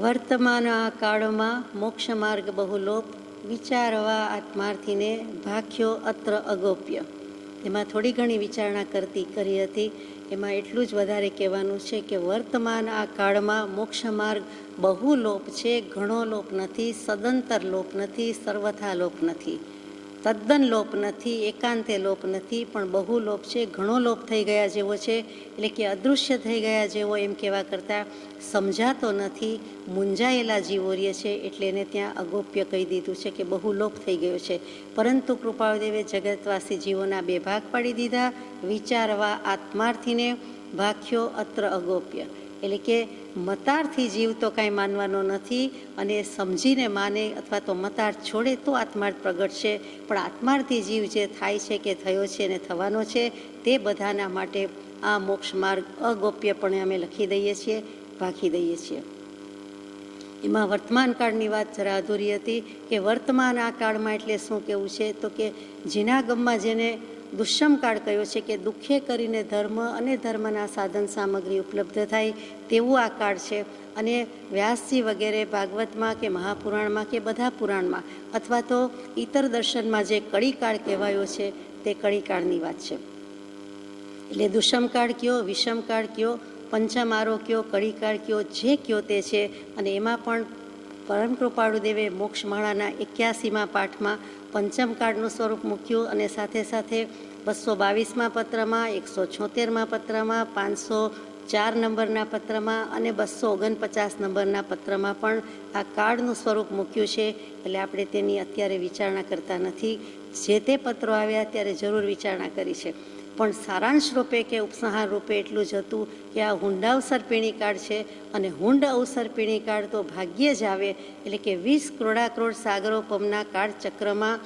વર્તમાન આ કાળમાં મોક્ષ માર્ગ બહુલોપ, વિચારવા આત્માર્થીને ભાખ્યો અત્ર અગોપ્ય. એમાં થોડી ઘણી વિચારણા કરી હતી. એમાં એટલું જ વધારે કહેવાનું છે કે વર્તમાન આ કાળમાં મોક્ષ માર્ગ બહુ લોપ છે, ઘણો લોપ નથી, સદંતર લોપ નથી, સર્વથા લોપ નથી, તદ્દન લોપ નથી, એકાંતે લોપ નથી, પણ બહુ લોપ છે, ઘણો લોપ થઈ ગયા જેવો છે. એટલે કે અદૃશ્ય થઈ ગયા જેવો એમ કહેવા કરતાં સમજાતો નથી, મૂંઝાયેલા જીવો રહે છે, એટલે એને ત્યાં અગોપ્ય કહી દીધું છે કે બહુ લોપ થઈ ગયો છે. પરંતુ કૃપાળુદેવે જગતવાસી જીવોના બે ભાગ પાડી દીધા. વિચારવા આત્માર્થીને ભાખ્યો અત્ર અગોપ્ય, એટલે કે મતાર્થી જીવ તો કાંઈ માનવાનો નથી, અને સમજીને માને અથવા તો મતાર્થ છોડે તો આત્માર્થ પ્રગટશે. પણ આત્માર્થી જીવ જે થાય છે કે થયો છે અને થવાનો છે તે બધાના માટે આ મોક્ષ માર્ગ અગોપ્યપણે અમે લખી દઈએ છીએ, ભાખી દઈએ છીએ. એમાં વર્તમાન કાળની વાત જરા અધૂરી હતી કે વર્તમાન આ કાળમાં એટલે શું કહેવું છે, તો કે જીનાગમમાં જેને દુષ્યમ કાળ કયો છે કે દુઃખે કરીને ધર્મ અને ધર્મના સાધન સામગ્રી ઉપલબ્ધ થાય તેવું આ કાળ છે. અને વ્યાસજી વગેરે ભાગવતમાં કે મહાપુરાણમાં કે બધા પુરાણમાં અથવા તો ઇતર દર્શનમાં જે કળીકાળ કહેવાયો છે તે કળીકાળની વાત છે. એટલે દુષ્યમકાળ કયો, વિષમકાળ કયો, પંચમારો કયો, કળીકાળ કયો, જે કયો તે છે. અને એમાં પણ પરમ કૃપાળુદેવે મોક્ષમાળાના 81મા પાઠમાં પંચમકાળનું સ્વરૂપ મૂક્યું, અને સાથે સાથે 222મા પત્રમાં, 176મા પત્રમાં, 504 નંબરના પત્રમાં અને 249 નંબરના પત્રમાં પણ આ કાળનું સ્વરૂપ મૂક્યું છે. એટલે આપણે તેની અત્યારે વિચારણા કરતા નથી. જે તે પત્રો આવ્યા ત્યારે જરૂર વિચારણા કરી છે, પણ સારાંશ રૂપે કે ઉપસંહાર રૂપે એટલું જ હતું કે આ હુંડાવસર્પિણી કાળ છે. અને હુંડ અવસર્પિણી કાળ તો ભાગ્યે જ આવે, એટલે કે 20 કરોડાકરોડ સાગરોપમના કાળચક્રમાં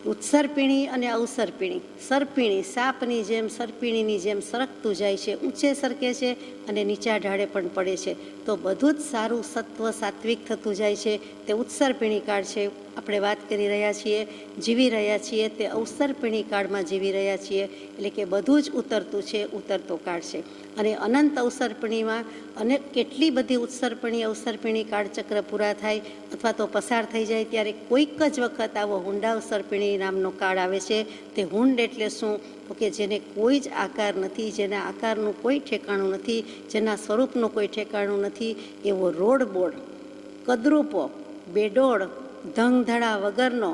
ઉત્સર્પિણી અને અવસર્પિણી, સર્પિણી સાપની જેમ સર્પિણીની જેમ સરકતું જાય છે, ઊંચે સરકે છે અને નીચા ઢાળે પણ પડે છે. તો બધું જ સારું સત્વ સાત્વિક થતું જાય છે તે ઉત્સર્પિણી કાળ છે. આપણે વાત કરી રહ્યા છીએ, જીવી રહ્યા છીએ તે અવસર્પિણી કાળમાં જીવી રહ્યા છીએ. એટલે કે બધું જ ઉતરતું છે, ઉતરતો કાળ છે. અને અનંત અવસર્પિણીમાં અને કેટલી બધી ઉત્સર્પિણી અવસર્પિણી કાળચક્ર પૂરા થાય અથવા તો પસાર થઈ જાય ત્યારે કોઈક જ વખત આવો હુંડાવસર્પિણી નામનો કાળ આવે છે. તે હુંડ એટલે શું, તો કે જેને કોઈ જ આકાર નથી, જેના આકારનું કોઈ ઠેકાણું નથી, જેના સ્વરૂપનું કોઈ ઠેકાણું નથી, એવો રોડબોડ, કદરૂપો, બેડોળ, ધંધડા વગરનો,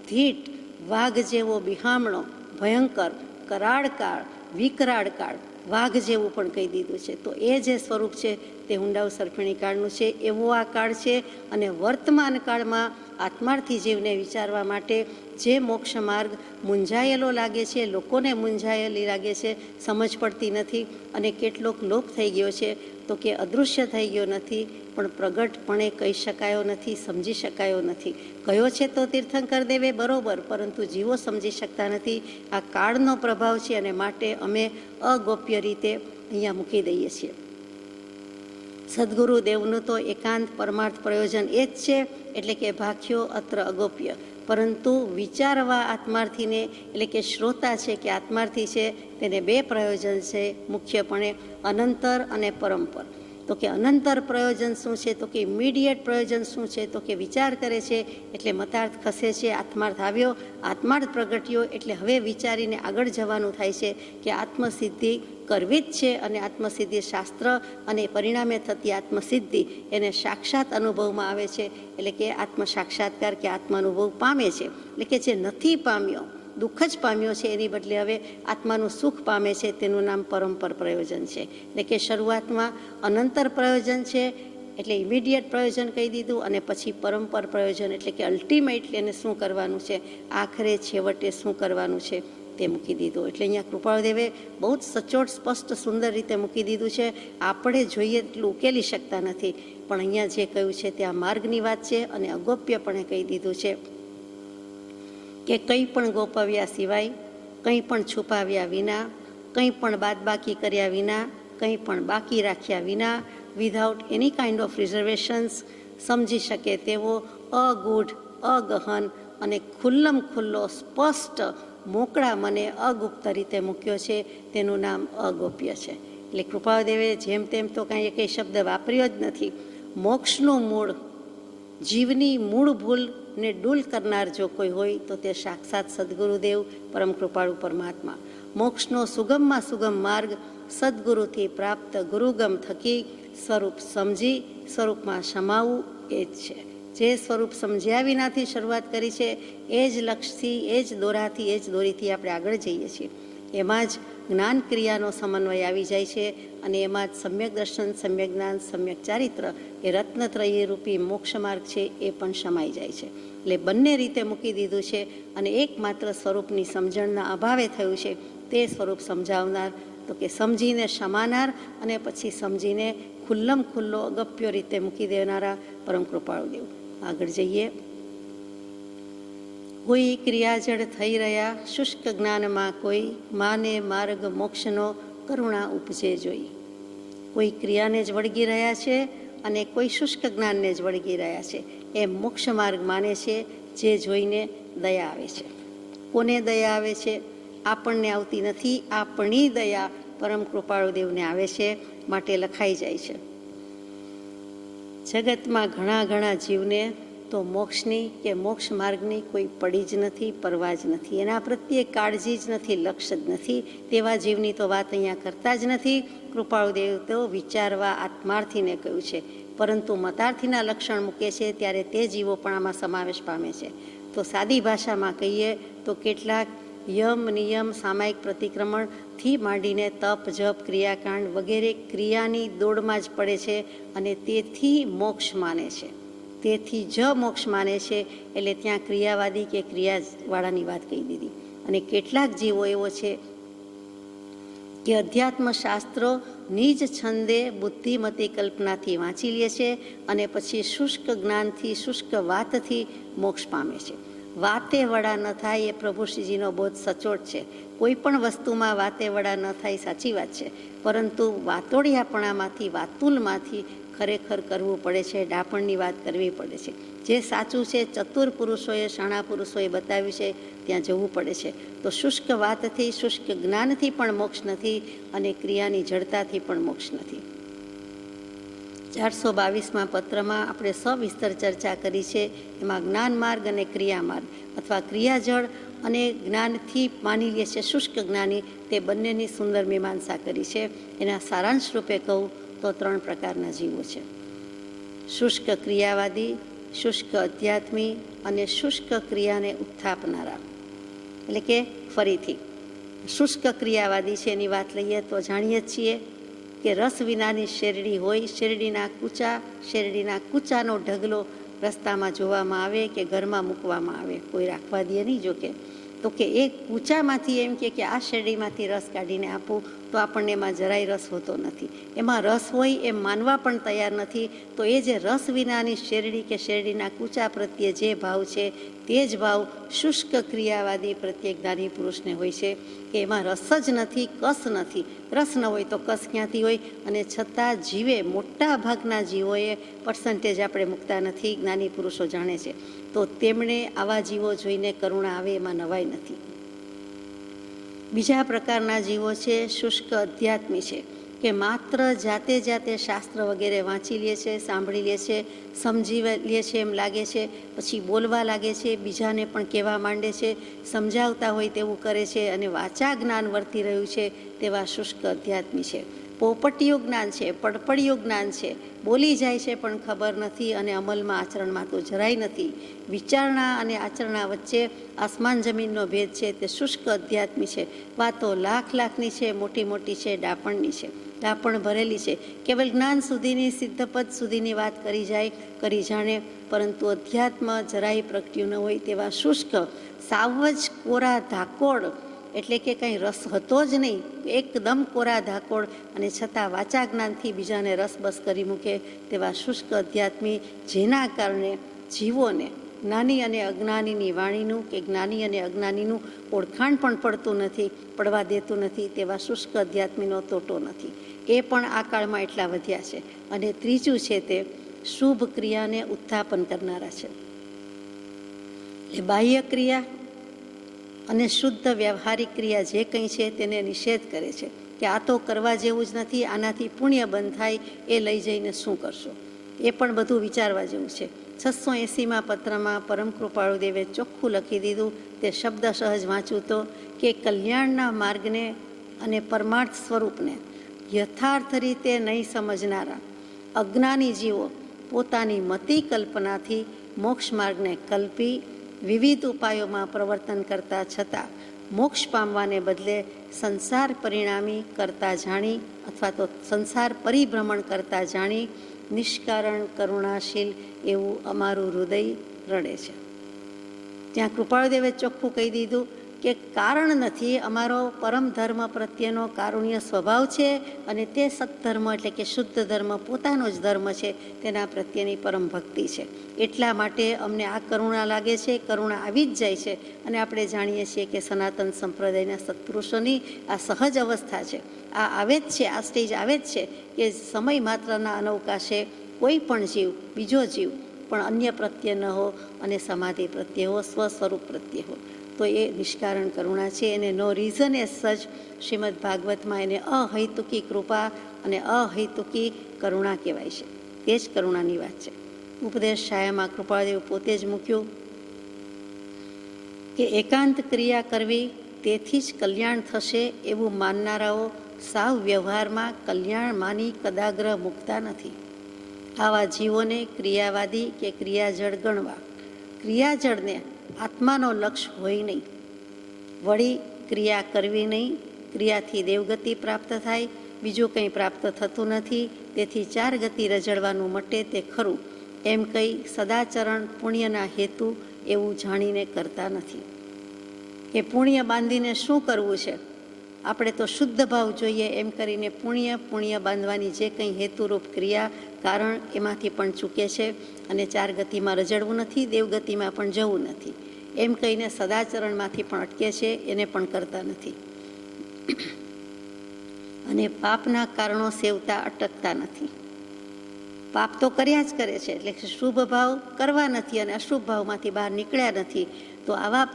ધીટ, વાઘ જેવો બિહામણો, ભયંકર, કરાળકાળ, વિકરાળ કાળ, વાઘ જેવું પણ કહી દીધું છે. તો એ જે સ્વરૂપ છે તે હુંડાવસર્પિણી કાળનું છે, એવો આ કાળ છે. અને વર્તમાન કાળમાં આત્માર્થી જીવને વિચારવા માટે જે મોક્ષ માર્ગ મૂંઝાયેલો લાગે છે, લોકોને મૂંઝાયેલી લાગે છે, સમજ પડતી નથી, અને કેટલોક લોપ થઈ ગયો છે, તો કે અદૃશ્ય થઈ ગયો નથી, પણ પ્રગટપણે કહી શકાયો નથી, સમજી શકાયો નથી. કયો છે તો તીર્થંકર દેવે બરોબર, પરંતુ જીવો સમજી શકતા નથી. આ કાળનો પ્રભાવ છે, અને માટે અમે અગોપ્ય રીતે અહીંયા મૂકી દઈએ છીએ. સદગુરુદેવનું તો એકાંત પરમાર્થ પ્રયોજન એ જ છે, એટલે કે ભાખ્યો અત્ર અગોપ્ય. પરંતુ વિચારવા આત્માર્થીને, એટલે કે શ્રોતા છે કે આત્માર્થી છે, તેને બે પ્રયોજન છે મુખ્યપણે, અનંતર અને પરંપર. તો કે અનંતર પ્રયોજન શું છે, તો કે ઇમિડિયેટ પ્રયોજન શું છે, તો કે વિચાર કરે છે એટલે મતાર્થ ખસે છે, આત્માર્થ આવ્યો, આત્માર્થ પ્રગટ્યો એટલે હવે વિચારીને આગળ જવાનું થાય છે કે આત્મસિદ્ધિ કરવી જ છે. અને આત્મસિદ્ધિ શાસ્ત્ર અને પરિણામે થતી આત્મસિદ્ધિ એને સાક્ષાત અનુભવમાં આવે છે. એટલે કે આત્મ સાક્ષાત્કાર કે આત્માનુભવ પામે છે. એટલે કે જે નથી પામ્યો, દુઃખ જ પામ્યો છે, એની બદલે હવે આત્માનું સુખ પામે છે, તેનું નામ પરંપર પ્રયોજન છે. એટલે કે શરૂઆતમાં અનંતર પ્રયોજન છે એટલે ઇમિડિયેટ પ્રયોજન કહી દીધું, અને પછી પરંપર પ્રયોજન એટલે કે અલ્ટિમેટલી એને શું કરવાનું છે, આખરે છેવટે શું કરવાનું છે તે મૂકી દીધું. એટલે અહીંયા કૃપાળુદેવે બહુ જ સચોટ સ્પષ્ટ સુંદર રીતે મૂકી દીધું છે. આપણે જોઈએ એટલું ઉકેલી શકતા નથી, પણ અહીંયા જે કહ્યું છે તે આ માર્ગની વાત છે, અને અગોપ્યપણે કહી દીધું છે કે કંઈ પણ ગોપવ્યા સિવાય, કંઈ પણ છુપાવ્યા વિના, કંઈ પણ બાદબાકી કર્યા વિના, કંઈ પણ બાકી રાખ્યા વિના, વિધાઉટ એની કાઇન્ડ ઓફ રિઝર્વેશન્સ, સમજી શકે તેવો અગૂઢ, અગહન અને ખુલ્લમ ખુલ્લો સ્પષ્ટ મોકળા મને અગુપ્ત રીતે મૂક્યો છે, તેનું નામ અગોપ્ય છે. એટલે કૃપાળુદેવે જેમ તેમ તો કાંઈ કંઈ શબ્દ વાપર્યો જ નથી. મોક્ષનું મૂળ, જીવની મૂળ ભૂલને દૂર કરનાર જો કોઈ હોય તો તે સાક્ષાત સદગુરુદેવ પરમ કૃપાળુ પરમાત્મા. મોક્ષનો સુગમમાં સુગમ માર્ગ સદગુરુથી પ્રાપ્ત ગુરુગમ થકી સ્વરૂપ સમજી સ્વરૂપમાં સમાવવું એ જ છે. જે સ્વરૂપ સમજ્યા વિનાથી શરૂઆત કરી છે એ જ લક્ષ્યથી, એ જ દોરાથી, એ જ દોરીથી આપણે આગળ જઈએ છીએ. એમાં જ જ્ઞાન ક્રિયાનો સમન્વય આવી જાય છે અને એમાં જ સમ્યક દર્શન, સમ્યક જ્ઞાન, સમ્યક ચારિત્ર એ રત્નત્રયી રૂપી મોક્ષ માર્ગ છે એ પણ સમાઈ જાય છે. એટલે બંને રીતે મૂકી દીધું છે અને એકમાત્ર સ્વરૂપની સમજણના અભાવે થયું છે. તે સ્વરૂપ સમજાવનાર તો કે સમજીને સમાનાર અને પછી સમજીને ખુલ્લમ ખુલ્લો અગપ્યો રીતે મૂકી દેનારા પરમ કૃપાળુ દેવ. આગળ જઈએ. કોઈ ક્રિયાજળ થઈ રહ્યા શુષ્ક જ્ઞાનમાં કોઈ માને માર્ગ મોક્ષનો કરુણા ઉપજે જોઈ. કોઈ ક્રિયાને જ વળગી રહ્યા છે અને કોઈ શુષ્ક જ્ઞાનને જ વળગી રહ્યા છે. એ મોક્ષ માર્ગ માને છે જે જોઈને દયા આવે છે. કોને દયા આવે છે? આપણને આવતી નથી, આપણી દયા પરમ કૃપાળુ દેવને આવે છે. માટે લખાઈ જાય છે, જગતમાં ઘણા ઘણા જીવને તો મોક્ષની કે મોક્ષ માર્ગની કોઈ પડી જ નથી, પરવા જ નથી, એના પ્રત્યે કાળજી જ નથી, લક્ષ્ય જ નથી. તેવા જીવની તો વાત અહીંયા કરતા જ નથી. કૃપાળુ દેવ તો વિચારવા આત્માર્થીને કહ્યું છે, પરંતુ મતાર્થીના લક્ષણ મૂકે છે ત્યારે તે જીવો પણ આમાં સમાવેશ પામે છે. તો સાદી ભાષામાં કહીએ તો કેટલાક યમ, નિયમ, સામાયિક પ્રતિક્રમણથી માંડીને તપ, જપ, ક્રિયાકાંડ વગેરે ક્રિયાની દોડમાં જ પડે છે અને તેથી મોક્ષ માને છે. તેથી જ મોક્ષ માને છે. એટલે ત્યાં ક્રિયાવાદી કે ક્રિયાવાળાની વાત કહી દીધી. અને કેટલાક જીવો એવો છે કે અધ્યાત્મશાસ્ત્રો નિજ છંદે બુદ્ધિમતી કલ્પનાથી વાંચી લે છે અને પછી શુષ્ક જ્ઞાનથી, શુષ્ક વાતથી મોક્ષ પામે છે. વાતે વડા ન થાય એ પ્રભુશ્રીજીનો બોધ સચોટ છે. કોઈ પણ વસ્તુમાં વાતે વડા ન થાય સાચી વાત છે, પરંતુ વાતોડિયાપણામાંથી, વાતુલમાંથી ખરેખર કરવું પડે છે. ડાપણની વાત કરવી પડે છે. જે સાચું છે ચતુર પુરુષોએ, શાણા પુરુષોએ બતાવ્યું છે ત્યાં જવું પડે છે. તો શુષ્ક વાતથી, શુષ્ક જ્ઞાનથી પણ મોક્ષ નથી અને ક્રિયાની જડતાથી પણ મોક્ષ નથી. 422માં પત્રમાં આપણે સવિસ્તર ચર્ચા કરી છે. એમાં જ્ઞાન માર્ગ અને ક્રિયા માર્ગ અથવા ક્રિયાજળ અને જ્ઞાનથી માની લે છે શુષ્ક જ્ઞાની, તે બંનેની સુંદર મીમાંસા કરી છે. એના સારાંશ રૂપે કહું તો 3 પ્રકારના જીવો છે: શુષ્ક ક્રિયાવાદી, શુષ્ક અધ્યાત્મી અને શુષ્ક ક્રિયાને ઉત્થાપનારા. એટલે કે ફરીથી શુષ્ક ક્રિયાવાદી છે એની વાત લઈએ તો જાણીએ છીએ કે રસ વિનાની શેરડી હોય, શેરડીના કૂચાનો ઢગલો રસ્તામાં જોવામાં આવે કે ઘરમાં મૂકવામાં આવે, કોઈ રાખવા દે નહીં. જોકે તો કે એ કૂચામાંથી એમ કે આ શેરડીમાંથી રસ કાઢીને આપું તો આપણને એમાં જરાય રસ હોતો નથી. એમાં રસ હોય એમ માનવા પણ તૈયાર નથી. તો એ જે રસ વિનાની શેરડી કે શેરડીના કૂચા પ્રત્યે જે ભાવ છે તે જ ભાવ શુષ્ક ક્રિયાવાદી પ્રત્યે જ્ઞાની પુરુષને હોય છે કે એમાં રસ જ નથી, કસ નથી. રસ ન હોય તો કસ ક્યાંથી હોય? અને છતાં જીવે, મોટા ભાગના જીવોએ પર્સન્ટેજ આપણે મૂકતા નથી, જ્ઞાની પુરુષો જાણે છે. તો તેમણે આવા જીવો જોઈને કરુણા આવે એમાં નવાઈ નથી. બીજા પ્રકારના જીવો છે શુષ્ક અધ્યાત્મી છે કે માત્ર જાતે જાતે શાસ્ત્ર વગેરે વાંચી લે છે, સાંભળી લે છે, સમજી લે છે એમ લાગે છે, પછી બોલવા લાગે છે, બીજાને પણ કહેવા માંડે છે, સમજાવતા હોય તેવું કરે છે અને વાચા જ્ઞાન વર્તી રહ્યું છે તેવા શુષ્ક અધ્યાત્મી છે. પોપટીયું જ્ઞાન છે, પડપડિયું જ્ઞાન છે, બોલી જાય છે પણ ખબર નથી અને અમલમાં, આચરણમાં તો જરાય નથી. વિચારણા અને આચરણા વચ્ચે આસમાન જમીનનો ભેદ છે. તે શુષ્ક અધ્યાત્મી છે. વાતો લાખની છે, મોટી મોટી છે, ડાપણની છે, ડાપણ ભરેલી છે. કેવલ જ્ઞાન સુધીની, સિદ્ધપદ સુધીની વાત કરી જાય, કરી જાણે, પરંતુ અધ્યાત્મ જરાય પ્રગટ્યું ન હોય તેવા શુષ્ક, સાવ જ કોરા ધાકોડ, એટલે કે કંઈ રસ હતો જ નહીં, એકદમ કોરા ધાકોડ અને છતાં વાચા જ્ઞાનથી બીજાને રસબસ કરી મૂકે તેવા શુષ્ક અધ્યાત્મી, જેના કારણે જીવોને જ્ઞાની અને અજ્ઞાનીની વાણીનું કે જ્ઞાની અને અજ્ઞાનીનું ઓળખાણ પણ પડતું નથી, પડવા દેતું નથી. તેવા શુષ્ક અધ્યાત્મીનો તોટો નથી. એ પણ આ કાળમાં એટલા વધ્યા છે. અને ત્રીજું છે તે શુભ ક્રિયાને ઉત્થાપન કરનારા છે. એટલે બાહ્ય ક્રિયા અને શુદ્ધ વ્યવહારિક ક્રિયા જે કંઈ છે તેને નિષેધ કરે છે કે આ તો કરવા જેવું જ નથી, આનાથી પુણ્ય બંધ થાય, એ લઈ જઈને શું કરશો? એ પણ બધું વિચારવા જેવું છે. 680માં પત્રમાં પરમ કૃપાળુ દેવે ચોખ્ખું લખી દીધું, તે શબ્દ સહજ વાંચું તો, કે કલ્યાણના માર્ગને અને પરમાર્થ સ્વરૂપને યથાર્થ રીતે નહીં સમજનારા અજ્ઞાની જીવો પોતાની મતિ કલ્પનાથી મોક્ષ માર્ગને કલ્પી વિવિધ ઉપાયોમાં પ્રવર્તન કરતા છતાં મોક્ષ પામવાને બદલે સંસાર પરિણામી કરતા જાણી અથવા તો સંસાર પરિભ્રમણ કરતા જાણી નિષ્કારણ કરુણાશીલ એવું અમારું હૃદય રડે છે. ત્યાં કૃપાળુદેવે ચોખ્ખું કહી દીધું કે કારણ નથી, અમારો પરમ ધર્મ પ્રત્યેનો કારુણ્ય સ્વભાવ છે અને તે સત્ધર્મ એટલે કે શુદ્ધ ધર્મ પોતાનો જ ધર્મ છે, તેના પ્રત્યેની પરમ ભક્તિ છે. એટલા માટે અમને આ કરુણા લાગે છે, કરુણા આવી જ જાય છે અને આપણે જાણીએ છીએ કે સનાતન સંપ્રદાયના સત્પુરુષોની આ સહજ અવસ્થા છે. આ આવે જ છે, આ સ્ટેજ આવે જ છે કે સમય માત્રના અનવકાશે કોઈ પણ જીવ, બીજો જીવ પણ અન્ય પ્રત્યે ન હો અને સમાધિ પ્રત્યે હો, સ્વસ્વરૂપ પ્રત્યે હો, તો એ નિષ્કારણ કરુણા છે. એને નો રીઝન એ સજ શ્રીમદ ભાગવતમાં એને અહૈતુકી કૃપા અને અહૈતુકી કરુણા કહેવાય છે. તે જ કરુણાની વાત છે. ઉપદેશ છાયામાં કૃપાળદેવ પોતે જ મૂક્યું કે એકાંત ક્રિયા કરવી તેથી જ કલ્યાણ થશે એવું માનનારાઓ સાવ વ્યવહારમાં કલ્યાણ માની કદાગ્ર મૂકતા નથી. આવા જીવોને ક્રિયાવાદી કે ક્રિયાજળ ગણવા. ક્રિયાજળને આત્માનો લક્ષ્ય હોય નહીં. વળી ક્રિયા કરવી નહીં, ક્રિયાથી દેવગતિ પ્રાપ્ત થાય, બીજું કંઈ પ્રાપ્ત થતું નથી, તેથી 4 ગતિ રજળવાનું મટે તે ખરું એમ કહી સદાચરણ પુણ્યના હેતુ એવું જાણીને કરતા નથી. કે પુણ્ય બાંધીને શું કરવું છે, આપણે તો શુદ્ધ ભાવ જોઈએ એમ કરીને પુણ્ય બાંધવાની જે કંઈ હેતુરૂપ ક્રિયા કારણ એમાંથી પણ ચૂકે છે અને 4 ગતિમાં રજળવું નથી, દેવગતિમાં પણ જવું નથી એમ કહીને સદાચરણમાંથી પણ અટકે છે, એને પણ કરતા નથી. અને પાપના કારણો સેવતા અટકતા નથી. પાપ તો કર્યા જ કરે છે, એટલે શુભ ભાવ કરવા નથી અને અશુભ ભાવમાંથી બહાર નીકળ્યા નથી. તો આવા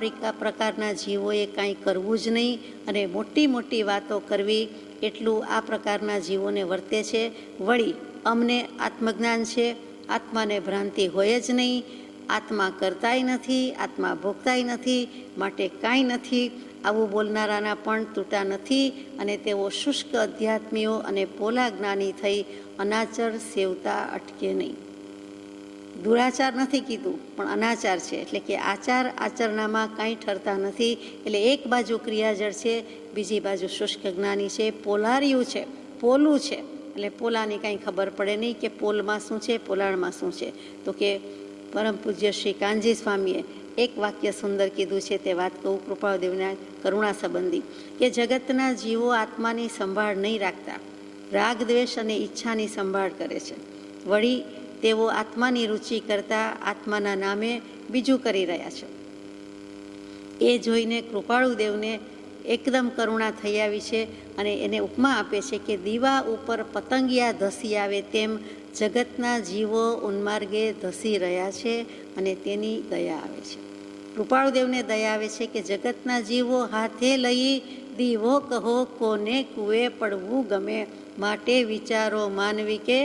પ્રકારના જીવોએ કાંઈ કરવું જ નહીં અને મોટી મોટી વાતો કરવી એટલું આ પ્રકારના જીવોને વર્તે છે. વળી અમને આત્મજ્ઞાન છે, આત્માને ભ્રાંતિ હોય જ નહીં, આત્મા કરતાય નથી, આત્મા ભોગતાય નથી, માટે કાંઈ નથી આવું બોલનારાના પણ તૂટા નથી અને તેઓ શુષ્ક અધ્યાત્મીઓ અને પોલા જ્ઞાની થઈ અનાચર સેવતા અટકે નહીં. દુરાચાર નથી કીધું પણ અનાચાર છે, એટલે કે આચાર આચરણામાં કાંઈ ઠરતા નથી. એટલે એક બાજુ ક્રિયાજળ છે, બીજી બાજુ શુષ્ક જ્ઞાની છે, પોલારિયું છે, પોલું છે. એટલે પોલાની કાંઈ ખબર પડે નહીં કે પોલમાં શું છે, પોલાણમાં શું છે. તો કે પરમ પૂજ્ય શ્રી કાનજી સ્વામીએ એક વાક્ય સુંદર કીધું છે, તે વાત કહું કૃપાળદેવના કરુણા સંબંધી, કે જગતના જીવો આત્માની સંભાળ નહીં રાખતા, રાગ દ્વેષ અને ઈચ્છાની સંભાળ કરે છે. વળી તેઓ આત્માની રુચિ કરતાં આત્માના નામે બીજું કરી રહ્યા છે. એ જોઈને કૃપાળુદેવને એકદમ કરુણા થઈ આવી છે અને એને ઉપમા આપે છે કે દીવા ઉપર પતંગિયા ધસી આવે તેમ જગતના જીવો ઉન્માર્ગે ધસી રહ્યા છે અને તેની દયા આવે છે. કૃપાળુદેવને દયા આવે છે કે જગતના જીવો હાથે લઈ દીવો કહો કોને કુએ પડવું ગમે, માટે વિચારો માનવી કે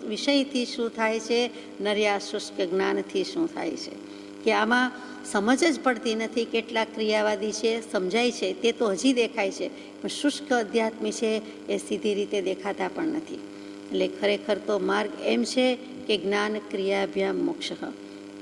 વિષયથી શું થાય છે, નર્યા શુષ્ક જ્ઞાનથી શું થાય છે. કે આમાં સમજ જ પડતી નથી. કેટલાક ક્રિયાવાદી છે, સમજાય છે, તે તો હજી દેખાય છે, પણ શુષ્ક અધ્યાત્મી છે એ સીધી રીતે દેખાતા પણ નથી. એટલે ખરેખર તો માર્ગ એમ છે કે જ્ઞાન ક્રિયાભ્યામ મોક્ષ.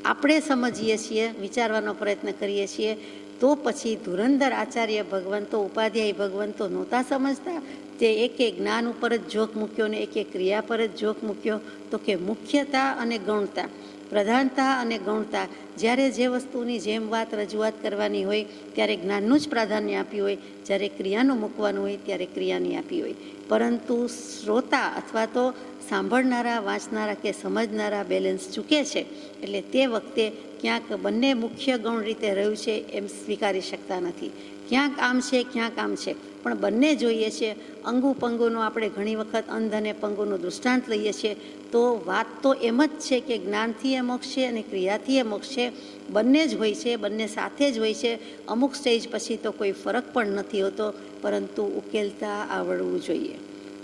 આપણે સમજીએ છીએ, વિચારવાનો પ્રયત્ન કરીએ છીએ, તો પછી ધુરંધર આચાર્ય ભગવંતો, ઉપાધ્યાય ભગવંતો નહોતા સમજતા. તે એકે જ્ઞાન ઉપર જ જોક મૂક્યો ને એકે ક્રિયા પર જ જોક મૂક્યો. તો કે મુખ્યતા અને ગૌણતા, પ્રધાનતા અને ગૌણતા, જ્યારે જે વસ્તુની જેમ વાત રજૂઆત કરવાની હોય ત્યારે જ્ઞાનનું જ પ્રાધાન્ય આપ્યું હોય, જ્યારે ક્રિયાનું મૂકવાનું હોય ત્યારે ક્રિયાની આપી હોય. પરંતુ શ્રોતા અથવા તો સાંભળનારા, વાંચનારા કે સમજનારા બેલેન્સ ચૂકે છે. એટલે તે વખતે ક્યાંક બંને મુખ્ય ગૌણ રીતે રહ્યું છે એમ સ્વીકારી શકતા નથી. ક્યાંક આમ છે, ક્યાંક આમ છે, પણ બંને જોઈએ છે. અંગુ પંગુનો આપણે ઘણી વખત અંધ અને પંગુનું દૃષ્ટાંત લઈએ છીએ, તો વાત તો એમ જ છે કે જ્ઞાનથી એ મોક્ષ છે અને ક્રિયાથી એ મોક્ષ છે. બંને જ હોય છે, બંને સાથે જ હોય છે. અમુક સ્ટેજ પછી તો કોઈ ફરક પણ નથી હોતો, પરંતુ ઉકેલતા આવડવું જોઈએ.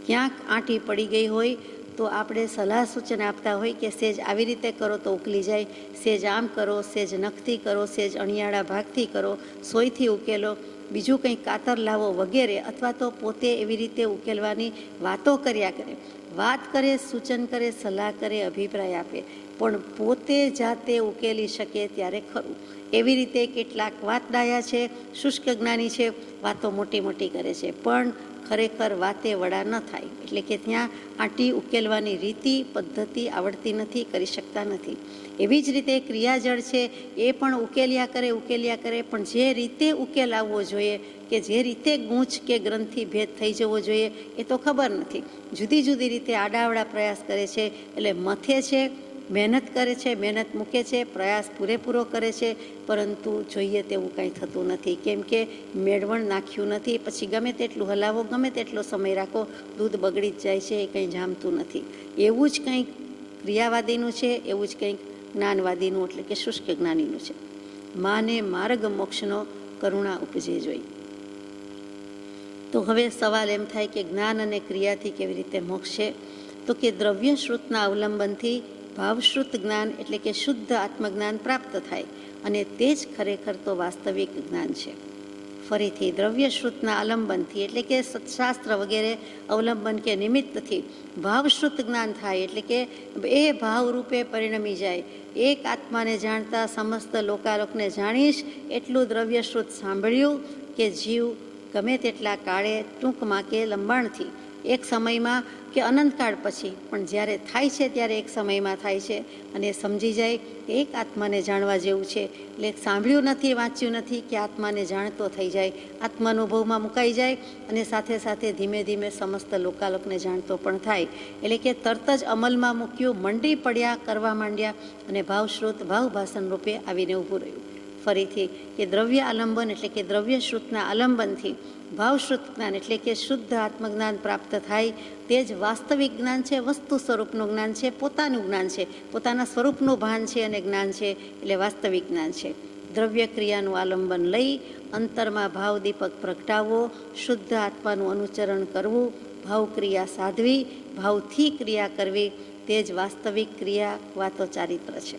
ક્યાંક આંટી પડી ગઈ હોય તો આપણે સલાહ સૂચન આપતા હોય કે સેજ આવી રીતે કરો તો ઉકલી જાય, સેજ આમ કરો, સેજ નખથી કરો, સેજ અણિયાળા ભાગથી કરો, સોયથી ઉકેલો, બીજું કંઈક કાતર લાવો વગેરે, અથવા તો પોતે એવી રીતે ઉકેલવાની વાતો કર્યા કરે. વાત કરે, સૂચન કરે, સલાહ કરે, અભિપ્રાય આપે, પણ પોતે જાતે ઉકેલી શકે ત્યારે ખરું. એવી રીતે કેટલાક વાતડાયા છે, શુષ્ક જ્ઞાની છે, વાતો મોટી મોટી કરે છે, પણ ખરેખર વાતે વડા ન થાય. એટલે કે ત્યાં આંટી ઉકેલવાની રીતિ પદ્ધતિ આવડતી નથી, કરી શકતા નથી. એવી જ રીતે ક્રિયાજળ છે, એ પણ ઉકેલ્યા કરે, પણ જે રીતે ઉકેલ આવવો જોઈએ, કે જે રીતે ગૂંચ કે ગ્રંથિ ભેદ થઈ જવો જોઈએ, એ તો ખબર નથી. જુદી જુદી રીતે આડાવડા પ્રયાસ કરે છે, એટલે મથે છે, મહેનત કરે છે, મહેનત મૂકે છે, પ્રયાસ પૂરેપૂરો કરે છે, પરંતુ જોઈએ તેવું કાંઈ થતું નથી. કેમ કે મેળવણ નાખ્યું નથી. પછી ગમે તેટલું હલાવો, ગમે તેટલો સમય રાખો, દૂધ બગડી જ જાય છે, એ કંઈ જામતું નથી. એવું જ કંઈક ક્રિયાવાદીનું છે, એવું જ કંઈક જ્ઞાનવાદીનું એટલે કે શુષ્ક જ્ઞાનીનું છે. માને માર્ગ મોક્ષનો કરુણા ઉપજે જોઈ. તો હવે સવાલ એમ થાય કે જ્ઞાન અને ક્રિયાથી કેવી રીતે મોક્ષ છે? તો કે દ્રવ્ય શ્રુતના અવલંબનથી ભાવશ્રુત જ્ઞાન એટલે કે શુદ્ધ આત્મજ્ઞાન પ્રાપ્ત થાય, અને તે જ ખરેખર તો વાસ્તવિક જ્ઞાન છે. ફરીથી દ્રવ્ય શ્રુતના અવલંબનથી એટલે કે સત્શાસ્ત્ર વગેરે અવલંબન કે નિમિત્તથી ભાવશ્રુત જ્ઞાન થાય, એટલે કે એ ભાવરૂપે પરિણમી જાય. એક આત્માને જાણતા સમસ્ત લોકાલોકને જાણીશ એટલું દ્રવ્યશ્રુત સાંભળ્યું કે જીવ ગમે તેટલા કાળે, ટૂંકમાં કે લંબાણથી, એક સમયમાં કે અનંતકાળ પછી, પણ જ્યારે થાય છે ત્યારે એક સમયમાં થાય છે, અને સમજી જાય કે એક આત્માને જાણવા જેવું છે. એટલે સાંભળ્યું નથી, વાંચ્યું નથી, કે આત્માને જાણતો થઈ જાય, આત્માનુભવમાં મુકાઈ જાય, અને સાથે સાથે ધીમે ધીમે સમસ્ત લોકાલોકને જાણતો પણ થાય. એટલે કે તરત જ અમલમાં મૂક્યું, મંડી પડ્યા, કરવા માંડ્યા, અને ભાવશ્રુત ભાવભાષણ રૂપે આવીને ઊભું રહ્યું. ફરીથી કે દ્રવ્ય આલંબન એટલે કે દ્રવ્ય શ્રુતના આલંબનથી ભાવશ્રુત જ્ઞાન એટલે કે શુદ્ધ આત્મજ્ઞાન પ્રાપ્ત થાય. તે જ વાસ્તવિક જ્ઞાન છે, વસ્તુ સ્વરૂપનું જ્ઞાન છે, પોતાનું જ્ઞાન છે, પોતાના સ્વરૂપનું ભાન છે અને જ્ઞાન છે, એટલે વાસ્તવિક જ્ઞાન છે. દ્રવ્ય ક્રિયાનું આલંબન લઈ અંતરમાં ભાવ દીપક પ્રગટાવવો, શુદ્ધ આત્માનું અનુચરણ કરવું, ભાવ ક્રિયા સાધવી, ભાવથી ક્રિયા કરવી, તે જ વાસ્તવિક ક્રિયા વાતો ચારિત્ર છે.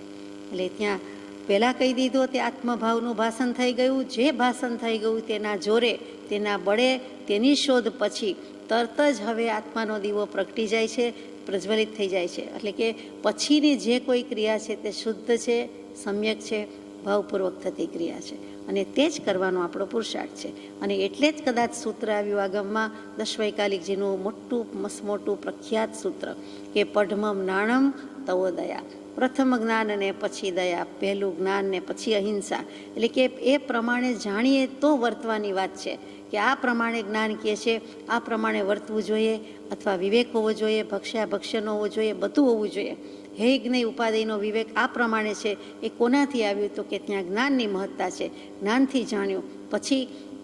એટલે ત્યાં પહેલાં કહી દીધું તે આત્મભાવનું ભાષણ થઈ ગયું. જે ભાષણ થઈ ગયું તેના જોરે, તેના બળે, તેની શોધ પછી તરત જ હવે આત્માનો દીવો પ્રગટી જાય છે, પ્રજ્વલિત થઈ જાય છે. એટલે કે પછીની જે કોઈ ક્રિયા છે તે શુદ્ધ છે, સમ્યક છે, ભાવપૂર્વક થતી ક્રિયા છે, અને તે જ કરવાનો આપણો પુરુષાર્થ છે. અને એટલે જ કદાચ સૂત્ર આવ્યું આગમમાં દશવૈકાલિકજીનું મોટું મસમોટું પ્રખ્યાત સૂત્ર કે પઢમમ નાણમ તવોદયા. પ્રથમ જ્ઞાન ને પછી દયા, પહેલું જ્ઞાન ને પછી અહિંસા. એટલે કે એ પ્રમાણે જાણીએ તો વર્તવાની વાત છે, કે આ પ્રમાણે જ્ઞાન કહે છે, આ પ્રમાણે વર્તવું જોઈએ, અથવા વિવેક હોવો જોઈએ, ભક્ષ્યા ભક્ષ્યનો હોવો જોઈએ, બધું હોવું જોઈએ. હે જ્ઞેય ઉપાધિનો વિવેક આ પ્રમાણે છે. એ કોનાથી આવ્યું? તો કે ત્યાં જ્ઞાનની મહત્તા છે, જ્ઞાનથી જાણ્યું.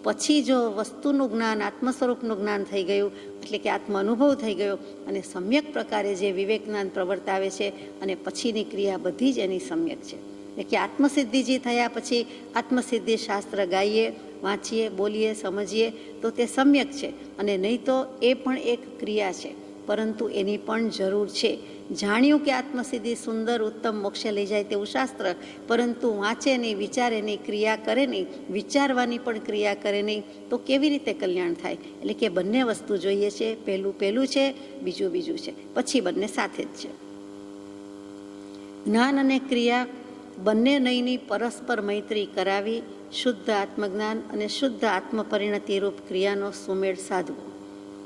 પછી જો વસ્તુનું જ્ઞાન, આત્મ સ્વરૂપનું જ્ઞાન થઈ ગયું, એટલે કે આત્મ અનુભવ થઈ ગયો, અને સમ્યક પ્રકારે જે વિવેક જ્ઞાન પ્રવર્તાવે છે, અને પછીની ક્રિયા બધી જ એની સમ્યક છે. એટલે કે આત્મસિદ્ધિજી થયા પછી આત્મસિદ્ધિ શાસ્ત્ર ગાઈએ, વાંચીએ, બોલીએ, સમજીએ તો તે સમ્યક છે, અને નહીં તો એ પણ એક ક્રિયા છે, પરંતુ એની પણ જરૂર છે. જાણ્યું કે આત્મસિદ્ધિ સુંદર ઉત્તમ મોક્ષે લઈ જાય તેવું શાસ્ત્ર, પરંતુ વાંચે નહીં, વિચારે નહીં, ક્રિયા કરે નહીં, વિચારવાની પણ ક્રિયા કરે નહીં, તો કેવી રીતે કલ્યાણ થાય? એટલે કે બંને વસ્તુ જોઈએ છે. પહેલું છે, બીજું છે, પછી બંને સાથે જ છે. જ્ઞાન અને ક્રિયા બંને નયની પરસ્પર મૈત્રી કરાવી શુદ્ધ આત્મજ્ઞાન અને શુદ્ધ આત્મપરિણતિ રૂપ ક્રિયાનો સુમેળ સાધવો.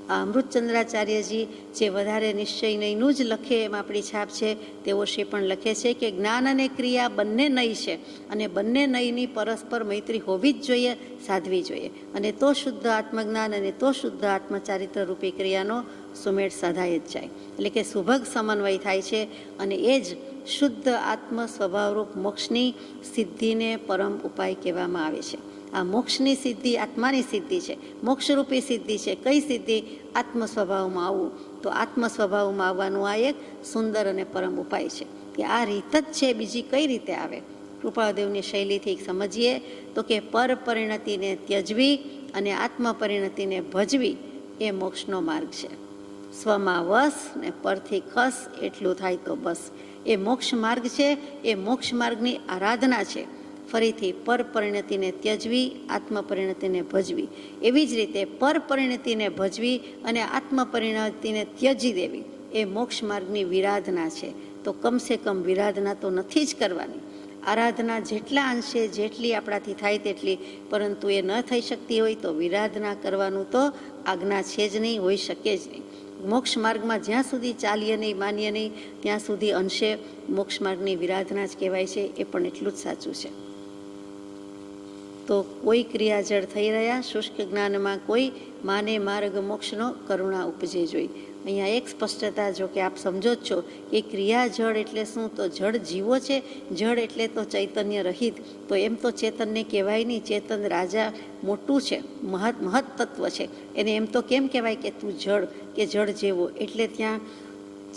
આ અમૃતચંદ્રાચાર્યજી જે વધારે નિશ્ચય નયનું જ લખે એમ આપણી છાપ છે, તેઓ શ્રી પણ લખે છે કે જ્ઞાન અને ક્રિયા બંને નય છે, અને બંને નયની પરસ્પર મૈત્રી હોવી જ જોઈએ, સાધવી જોઈએ, અને તો શુદ્ધ આત્મજ્ઞાન અને તો શુદ્ધ આત્મચારિત્ર રૂપી ક્રિયાનો સુમેળ સાધાય જ જાય. એટલે કે સુભગ સમન્વય થાય છે, અને એ જ શુદ્ધ આત્મ સ્વભાવરૂપ મોક્ષની સિદ્ધિને પરમ ઉપાય કહેવામાં આવે છે. આ મોક્ષની સિદ્ધિ આત્માની સિદ્ધિ છે, મોક્ષરૂપી સિદ્ધિ છે. કઈ સિદ્ધિ? આત્મ સ્વભાવમાં આવવું. તો આત્મ સ્વભાવમાં આવવાનું આ એક સુંદર અને પરમ ઉપાય છે. કે આ રીત જ છે, બીજી કઈ રીતે આવે? કૃપાદેવની શૈલીથી સમજીએ તો કે પર પરિણતિને ત્યજવી અને આત્મ પરિણતિને ભજવી એ મોક્ષનો માર્ગ છે. સ્વમાં વસ ને પરથી ખસ એટલું થાય તો બસ. એ મોક્ષ માર્ગ છે, એ મોક્ષ માર્ગની આરાધના છે. ફરીથી પર પરિણતિને ત્યજવી, આત્મ પરિણતિને ભજવી. એવી જ રીતે પર પરિણતિને ભજવી અને આત્મ પરિણતિને ત્યજી દેવી એ મોક્ષ માર્ગની વિરાધના છે. તો કમસે કમ વિરાધના તો નથી જ કરવાની. આરાધના જેટલા અંશે જેટલી આપણાથી થાય તેટલી, પરંતુ એ ન થઈ શકતી હોય તો વિરાધના કરવાનું તો આજ્ઞા છે જ નહીં, હોઈ શકે જ નહીં. મોક્ષ માર્ગમાં જ્યાં સુધી ચાલીએ નહીં, માનીએ નહીં, ત્યાં સુધી અંશે મોક્ષ માર્ગની વિરાધના જ કહેવાય છે. એ પણ એટલું જ સાચું છે. તો કોઈ ક્રિયાજળ થઈ રહ્યા શુષ્ક જ્ઞાનમાં કોઈ માને માર્ગ મોક્ષનો કરુણા ઉપજે જોઈ. અહીંયા એક સ્પષ્ટતા, જો કે આપ સમજો જ છો કે ક્રિયા જળ એટલે શું? તો જળ જીવો છે. જળ એટલે તો ચૈતન્ય રહિત. તો એમ તો ચેતનને કહેવાય નહીં. ચેતન રાજા મોટું છે, મહત તત્વ છે. એને એમ તો કેમ કહેવાય કે તું જળ, કે જળ જેવો? એટલે ત્યાં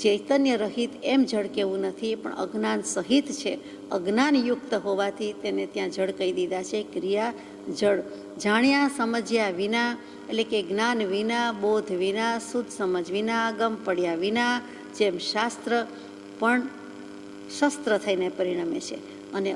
ચૈતન્ય રહિત એમ જળ કેવું નથી, પણ અજ્ઞાન સહિત છે. અજ્ઞાનયુક્ત હોવાથી તેને ત્યાં જળ કહી દીધા છે. ક્રિયા જળ જાણ્યા સમજ્યા વિના, એટલે કે જ્ઞાન વિના, બોધ વિના, શુદ્ધ સમજ વિના, ગમ પડ્યા વિના, જેમ શાસ્ત્ર પણ શસ્ત્ર થઈને પરિણમે છે અને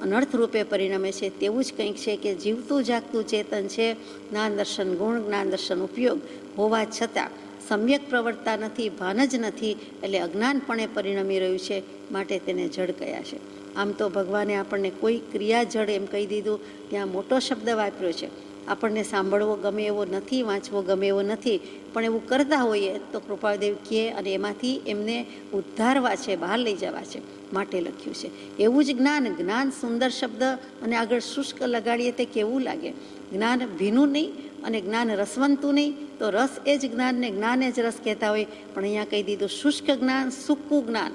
અનર્થ રૂપે પરિણમે છે, તેવું જ કંઈક છે કે જીવતું જાગતું ચેતન છે. જ્ઞાન દર્શન ગુણ, જ્ઞાન દર્શન ઉપયોગ હોવા છતાં સમ્યક પ્રવર્તતા નથી, ભાન જ નથી, એટલે અજ્ઞાનપણે પરિણમી રહ્યું છે. માટે તેને જળ કયા છે. આમ તો ભગવાને આપણને કોઈ ક્રિયા જળ એમ કહી દીધું, ત્યાં મોટો શબ્દ વાપર્યો છે. આપણને સાંભળવો ગમે એવો નથી, વાંચવો ગમે એવો નથી, પણ એવું કરતા હોઈએ તો કૃપાદેવ કહે અને એમાંથી એમને ઉદ્ધારવા છે, બહાર લઈ જવા છે, માટે લખ્યું છે. એવું જ જ્ઞાન, જ્ઞાન સુંદર શબ્દ અને આગળ શુષ્ક લગાડીએ તે કેવું લાગે? જ્ઞાન ભીનું નહીં અને જ્ઞાન રસવંતું નહીં, તો રસ એ જ જ્ઞાનને, જ્ઞાન એ જ રસ કહેતા હોય. પણ અહીંયા કહી દીધું શુષ્ક જ્ઞાન, સૂકું જ્ઞાન,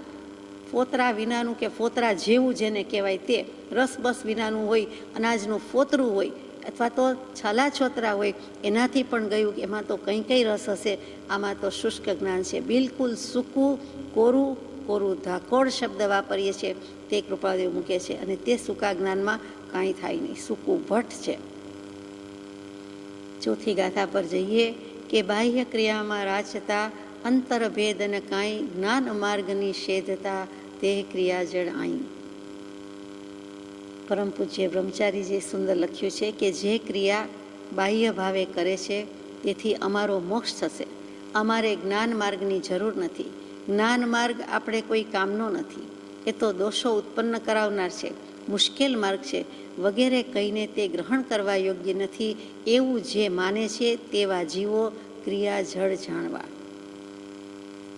ફોતરા વિનાનું કે ફોતરા જેવું જેને કહેવાય તે, રસ બસ વિનાનું હોય, અનાજનું ફોતરું હોય અથવા તો છાલા છોતરા હોય, એનાથી પણ ગયું કે એમાં તો કંઈ કંઈ રસ હશે. આમાં તો શુષ્ક જ્ઞાન છે, બિલકુલ સૂકું, કોરું. કોરું ધાકોડ શબ્દ વાપરીએ છીએ તે કૃપાદેવ મૂકે છે. અને તે સૂકા જ્ઞાનમાં કાંઈ થાય નહીં, સૂકું ભટ્ટ છે. ચોથી ગાથા પર જઈએ કે બાહ્ય ક્રિયામાં રાચતા અંતરભેદ અને કાંઈ જ્ઞાન માર્ગની શેધતા તે ક્રિયા જળ આઈ. પરમ પૂજ્ય બ્રહ્મચારીજીએ સુંદર લખ્યું છે કે જે ક્રિયા બાહ્ય ભાવે કરે છે તેથી અમારો મોક્ષ થશે. અમારે જ્ઞાન માર્ગની જરૂર નથી. જ્ઞાન માર્ગ આપણે કોઈ કામનો નથી, એ તો દોષો ઉત્પન્ન કરાવનાર છે, મુશ્કેલ માર્ગ છે વગેરે કહીને તે ગ્રહણ કરવા યોગ્ય નથી. એવું જે માને છે તેવા જીવો ક્રિયા જળ જાણવા.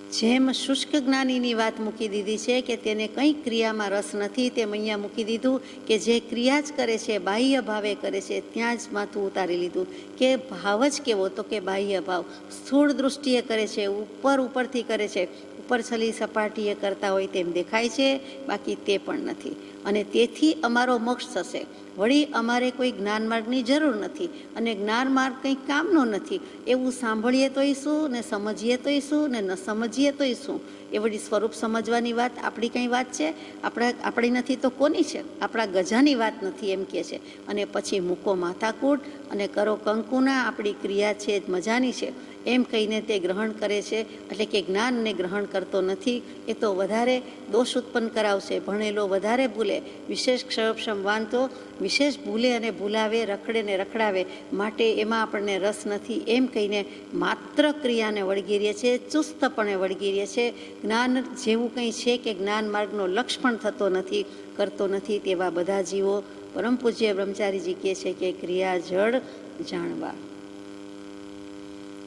જેમ શુષ્ક જ્ઞાનીની વાત મૂકી દીધી છે કે તેને કંઈ ક્રિયામાં રસ નથી, તેમ અહીંયા મૂકી દીધું કે જે ક્રિયા જ કરે છે, બાહ્ય ભાવે કરે છે, ત્યાં જ માથું ઉતારી લીધું. કે ભાવ જ કેવો? તો કે બાહ્ય ભાવ. સ્થૂળ દૃષ્ટિએ કરે છે, ઉપરથી કરે છે, ઉપર છલી સપાટીએ કરતા હોય તેમ દેખાય છે, બાકી તે પણ નથી. અને તેથી અમારો મોક્ષ થશે. વળી અમારે કોઈ જ્ઞાન માર્ગની જરૂર નથી અને જ્ઞાન માર્ગ કંઈ કામનો નથી. એવું સાંભળીએ તોય શું, ને સમજીએ તોય શું, ને ન સમજીએ તોય શું? એ વળી સ્વરૂપ સમજવાની વાત આપણી કંઈ વાત છે? આપણી નથી તો કોની છે? આપણા ગજાની વાત નથી એમ કહે છે. અને પછી મૂકો માથાકૂટ અને કરો કંકુના, આપણી ક્રિયા છે જ મજાની છે એમ કહીને તે ગ્રહણ કરે છે. એટલે કે જ્ઞાનને ગ્રહણ કરતો નથી. એ તો વધારે દોષ ઉત્પન્ન કરાવશે. ભણેલો વધારે ભૂલે, વિશેષ ક્ષયોક્ષમ વાંધો વિશેષ ભૂલે અને ભૂલાવે, રખડે ને રખડાવે, માટે એમાં આપણને રસ નથી એમ કહીને માત્ર ક્રિયાને વળગી રહે છે, ચુસ્તપણે વળગી રહે છે. જ્ઞાન જેવું કંઈ છે કે જ્ઞાન માર્ગનો લક્ષ્ય પણ થતો નથી, કરતો નથી, તેવા બધા જીવો પરમ પૂજ્ય બ્રહ્મચારીજી કહે છે કે ક્રિયા જળ જાણવા.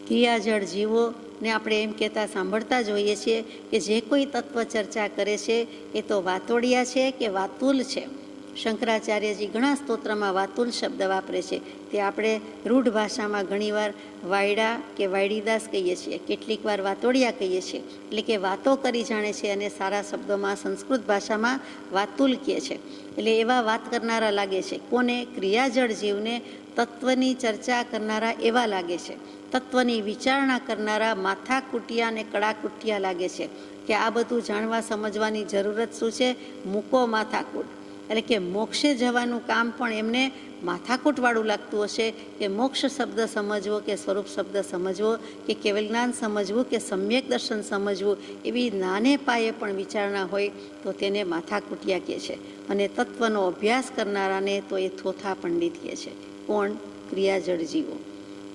ક્રિયાજળ જીવો ને આપણે એમ કહેતા સાંભળતા જોઈએ છીએ કે જે કોઈ તત્વ ચર્ચા કરે છે એ તો વાતોડિયા છે કે વાતુલ છે. શંકરાચાર્યજી ઘણા સ્તોત્રમાં વાતુલ શબ્દ વાપરે છે. તે આપણે રૂઢ ભાષામાં ઘણીવાર વાયડા કે વાયડીદાસ કહીએ છીએ, કેટલીક વાર વાતોડિયા કહીએ છીએ. એટલે કે વાતો કરી જાણે છે અને સારા શબ્દોમાં સંસ્કૃત ભાષામાં વાતુલ કહે છે. એટલે એવા વાત કરનારા લાગે છે. કોને? ક્રિયાજળ જીવને તત્વની ચર્ચા કરનારા એવા લાગે છે. તત્વની વિચારણા કરનારા માથાકૂટિયા અને કડાકૂટિયા લાગે છે કે આ બધું જાણવા સમજવાની જરૂરત શું છે? મૂકો માથાકૂટ. એટલે કે મોક્ષે જવાનું કામ પણ એમને માથાકૂટવાળું લાગતું હશે કે મોક્ષ શબ્દ સમજવો કે સ્વરૂપ શબ્દ સમજવો કે કેવલ જ્ઞાન સમજવું કે સમ્યક દર્શન સમજવું એવી નાને પાયે પણ વિચારણા હોય તો તેને માથાકૂટિયા કહે છે. અને તત્વનો અભ્યાસ કરનારાને તો એ થોથા પંડિત કહે છે. કોણ? ક્રિયાજળ જીવો.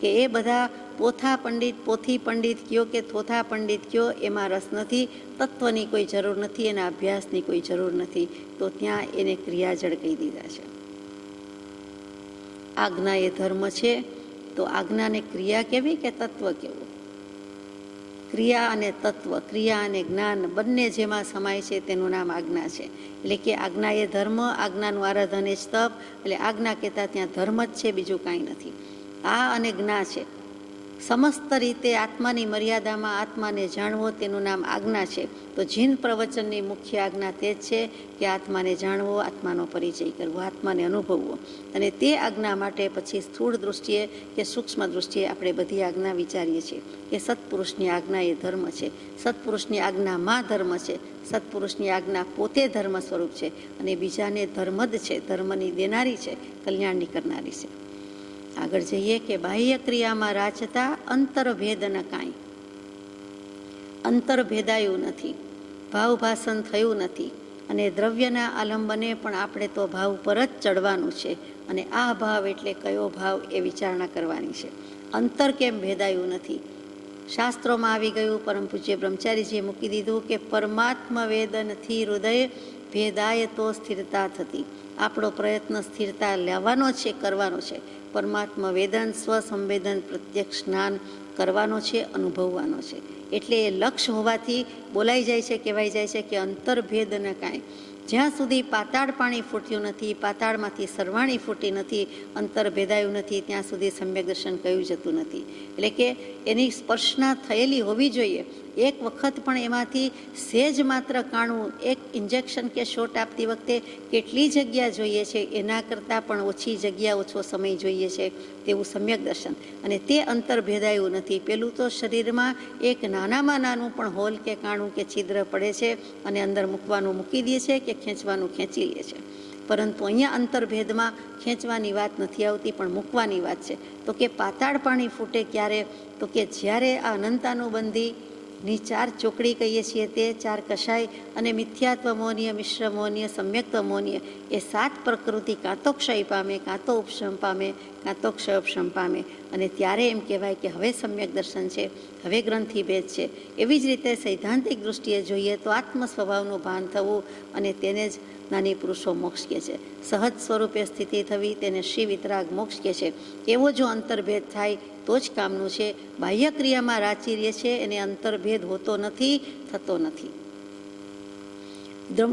કે એ બધા પોથા પંડિત, પોથી પંડિત કયો કે થોથા પંડિત કયો, એમાં રસ નથી. તત્વની કોઈ જરૂર નથી, એના અભ્યાસની કોઈ જરૂર નથી. તો ત્યાં એને ક્રિયાજળ કહી દીધા છે. આજ્ઞા એ ધર્મ છે, તો આજ્ઞાને ક્રિયા કેવી કે તત્વ કેવું? ક્રિયા અને તત્વ, ક્રિયા અને જ્ઞાન બંને જેમાં સમાય છે તેનું નામ આજ્ઞા છે. એટલે કે આજ્ઞા એ ધર્મ, આજ્ઞાનું આરાધન એ જ તપ. એટલે આજ્ઞા કહેતા ત્યાં ધર્મ જ છે, બીજું કાંઈ નથી. આ અને જ્ઞા છે. સમસ્ત રીતે આત્માની મર્યાદામાં આત્માને જાણવો તેનું નામ આજ્ઞા છે. તો જીન પ્રવચનની મુખ્ય આજ્ઞા તે જ છે કે આત્માને જાણવો, આત્માનો પરિચય કરવો, આત્માને અનુભવવો. અને તે આજ્ઞા માટે પછી સ્થૂળ દૃષ્ટિએ કે સૂક્ષ્મ દૃષ્ટિએ આપણે બધી આજ્ઞા વિચારીએ છીએ કે સત્પુરુષની આજ્ઞા એ ધર્મ છે, સત્પુરુષની આજ્ઞામાં ધર્મ છે, સત્પુરુષની આજ્ઞા પોતે ધર્મ સ્વરૂપ છે અને બીજાને ધર્મ જ છે, ધર્મની દેનારી છે, કલ્યાણની કરનારી છે. આગળ જઈએ કે બાહ્ય ક્રિયામાં રાચતા અંતરભેદ ન કાંઈ. અંતર ભેદાયું નથી, ભાવભાષણ થયું નથી. અને દ્રવ્યના આલંબને પણ આપણે તો ભાવ પર જ ચડવાનું છે. અને આ ભાવ એટલે કયો ભાવ એ વિચારણા કરવાની છે. અંતર કેમ ભેદાયું નથી? શાસ્ત્રોમાં આવી ગયું, પરમ પૂજ્ય બ્રહ્મચારીજીએ મૂકી દીધું કે પરમાત્મા વેદનથી હૃદય ભેદાય તો સ્થિરતા થતી. આપણો પ્રયત્ન સ્થિરતા લેવાનો છે, કરવાનો છે. પરમાત્મા વેદન, સ્વસંવેદન, પ્રત્યક્ષ જ્ઞાન કરવાનો છે, અનુભવવાનો છે. એટલે એ લક્ષ્ય હોવાથી બોલાઈ જાય છે, કહેવાય જાય છે કે અંતરભેદ ન કાંઈ. જ્યાં સુધી પાતાળ પાણી ફૂટ્યું નથી, પાતાળમાંથી સરવાણી ફૂટી નથી, અંતર ભેદાયું નથી, ત્યાં સુધી સમ્યક દર્શન કહ્યું જતું નથી. એટલે કે એની સ્પર્શના થયેલી હોવી જોઈએ. એક વખત પણ એમાંથી સેજ માત્ર કાણું, એક ઇન્જેક્શન કે શોટ આપતી વખતે કેટલી જગ્યા જોઈએ છે એના કરતાં પણ ઓછી જગ્યા, ઓછો સમય જોઈએ છે તેવું સમ્યક દર્શન. અને તે અંતર ભેદાયું નથી. પેલું તો શરીરમાં એક નાનામાં નાનું પણ હોલ કે કાણું કે છિદ્ર પડે છે અને અંદર મૂકવાનું મૂકી દે છે કે ખેંચવાનું ખેંચી લે છે. પરંતુ અહીંયા અંતરભેદમાં ખેંચવાની વાત નથી આવતી, પણ મૂકવાની વાત છે. તો કે પાતાળ પાણી ફૂટે ક્યારે? તો કે જ્યારે આ અનંતાનુબંધી ની ચાર ચોકડી કહીએ છીએ તે ચાર કષાય અને મિથ્યાત્વ મોનીય, મિશ્ર મોનીય, સમ્યક્ત્વ મોનીય એ સાત પ્રકૃતિ કાં તો ક્ષય પામે, કાં તો ઉપશમ પામે, કાં તો ક્ષય ઉપશમ પામે. અને ત્યારે એમ કહેવાય કે હવે સમ્યક દર્શન છે, હવે ગ્રંથિ ભેદ છે. એવી જ રીતે સૈદ્ધાંતિક દૃષ્ટિએ જોઈએ તો આત્મ સ્વભાવનું ભાન થવું અને તેને જ નાની પુરુષો મોક્ષ કહે છે. સહજ સ્વરૂપે સ્થિતિ થવી તેને શ્રી વિતરાગ મોક્ષ કહે છે. એવો જો અંતર્ભેદ થાય તો જ કામનું છે. બાહ્ય ક્રિયામાં રાચી રહે છે એને અંતર્ભેદ હોતો નથી, થતો નથી.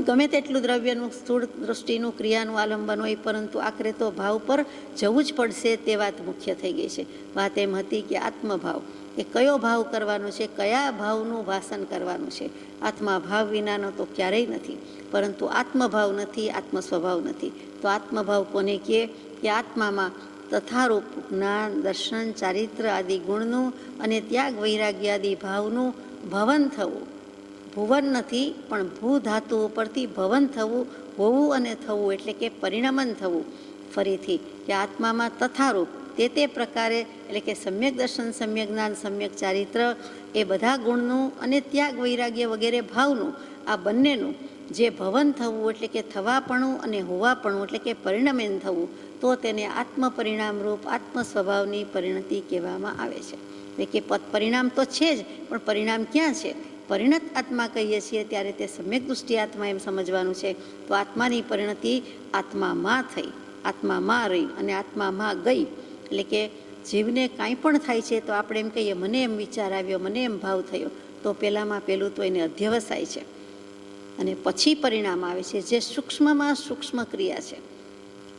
ગમે તેટલું દ્રવ્યનું સ્થૂળ દૃષ્ટિનું ક્રિયાનું આલંબન હોય, પરંતુ આખરે તો ભાવ પર જવું જ પડશે. તે વાત મુખ્ય થઈ ગઈ છે. વાત એમ હતી કે આત્મભાવ એ કયો ભાવ કરવાનો છે, કયા ભાવનું ભાષણ કરવાનું છે. આત્મા ભાવ વિનાનો તો ક્યારેય નથી, પરંતુ આત્મભાવ નથી, આત્મ સ્વભાવ નથી. તો આત્મભાવ કોને કહે કે આત્મામાં તથારૂપ જ્ઞાન, દર્શન, ચારિત્ર આદિ ગુણનું અને ત્યાગ વૈરાગ્ય આદિ ભાવનું ભવન થવું. ભુવન નથી પણ ભૂ ધાતુ ઉપરથી ભવન થવું, હોવું અને થવું એટલે કે પરિણમન થવું. ફરીથી કે આત્મામાં તથારૂપ તે પ્રકારે એટલે કે સમ્યક દર્શન, સમ્યક જ્ઞાન, સમ્યક ચારિત્ર એ બધા ગુણનું અને ત્યાગ વૈરાગ્ય વગેરે ભાવનું, આ બંનેનું જે ભવન થવું એટલે કે થવાપણું અને હોવાપણું એટલે કે પરિણમેન થવું, તો તેને આત્મ પરિણામરૂપ આત્મ સ્વભાવની પરિણતિ કહેવામાં આવે છે. એટલે કે પરિણામ તો છે જ, પણ પરિણામ ક્યાં છે? પરિણત આત્મા કહીએ છીએ ત્યારે તે સમ્યક દૃષ્ટિ આત્મા એમ સમજવાનું છે. તો આત્માની પરિણતિ આત્મામાં થઈ, આત્મામાં રહી અને આત્મામાં ગઈ. એટલે કે જીવને કાંઈ પણ થાય છે તો આપણે એમ કહીએ મને એમ વિચાર આવ્યો, મને એમ ભાવ થયો, તો પહેલાં તો એને અધ્યવસાય છે અને પછી પરિણામ આવે છે, જે સૂક્ષ્મમાં સૂક્ષ્મ ક્રિયા છે.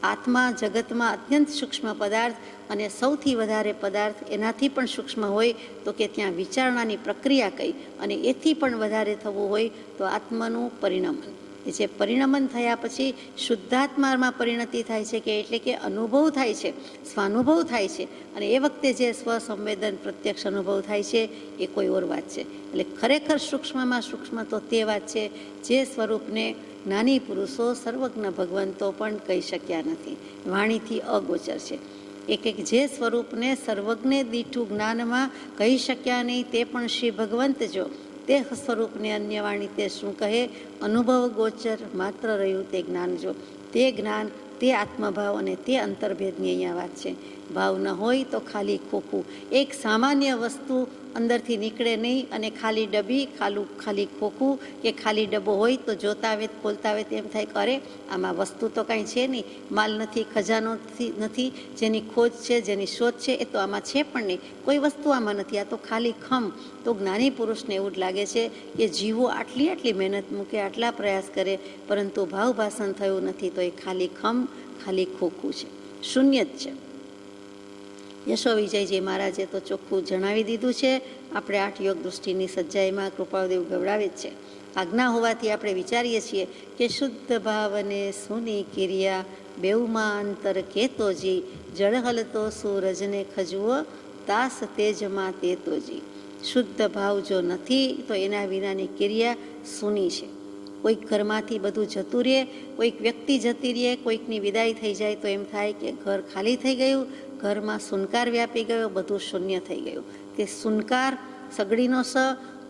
આત્મા જગતમાં અત્યંત સૂક્ષ્મ પદાર્થ અને સૌથી વધારે પદાર્થ એનાથી પણ સૂક્ષ્મ હોય તો કે ત્યાં વિચારણાની પ્રક્રિયા કઈ, અને એથી પણ વધારે થવું હોય તો આત્માનું પરિણમન. એ જે પરિણમન થયા પછી શુદ્ધાત્મામાં પરિણતિ થાય છે, કે એટલે કે અનુભવ થાય છે, સ્વાનુભવ થાય છે, અને એ વખતે જે સ્વસંવેદન પ્રત્યક્ષ અનુભવ થાય છે એ કોઈ ઓર વાત છે. એટલે ખરેખર સૂક્ષ્મમાં સૂક્ષ્મ તો તે વાત છે જે સ્વરૂપને જ્ઞાની પુરુષો સર્વજ્ઞ ભગવંતો પણ કહી શક્યા નથી, વાણીથી અગોચર છે. એક જે સ્વરૂપને સર્વજ્ઞે દીઠું જ્ઞાનમાં કહી શક્યા નહીં તે પણ શ્રી ભગવંત જો તે સ્વરૂપને અન્ય વાણી તે શું કહે, અનુભવ ગોચર માત્ર રહ્યું તે જ્ઞાન જો. તે જ્ઞાન, તે આત્મભાવ અને તે અંતર્ભેદની અહીંયા વાત છે. ભાવ ન હોય તો ખાલી ખોખું, એક સામાન્ય વસ્તુ અંદરથી નીકળે નહીં અને ખાલી ડબ્બી, ખાલી ખોખું કે ખાલી ડબ્બો હોય તો જોતા આવે ખોલતા આવે તેમ થાય કે અરે આમાં વસ્તુ તો કાંઈ છે નહીં, માલ નથી, ખજાનો નથી, જેની ખોજ છે, જેની શોધ છે એ તો આમાં છે પણ નહીં, કોઈ વસ્તુ આમાં નથી, આ તો ખાલી ખમ. તો જ્ઞાની પુરુષને એવું જ લાગે છે કે જીવો આટલી મહેનત મૂકે, આટલા પ્રયાસ કરે, પરંતુ ભાવ ભાષણ થયું નથી, તો એ ખાલી ખમ, ખાલી ખોખું છે, શૂન્ય જ છે. યશો વિજયજી મહારાજે તો ચોખ્ખું જણાવી દીધું છે. આપણે 8 યોગ દૃષ્ટિની સજ્જાઈમાં કૃપાદેવ ગવડાવે જ છે. આજ્ઞા હોવાથી આપણે વિચારીએ છીએ કે શુદ્ધ ભાવને સુની કિરિયા બેઉમાં અંતર કેતોજી, જળ હલતો સૂરજને ખજવો તાસ તેજમાં તેતોજી. શુદ્ધ ભાવ જો નથી તો એના વિનાની ક્રિયા સૂની છે. કોઈક ઘરમાંથી બધું જતું રહે, કોઈક વ્યક્તિ જતી રહે, કોઈકની વિદાય થઈ જાય તો એમ થાય કે ઘર ખાલી થઈ ગયું, ઘરમાં સુનકાર વ્યાપી ગયો, બધું શૂન્ય થઈ ગયું. કે સુનકાર સગડીનો સ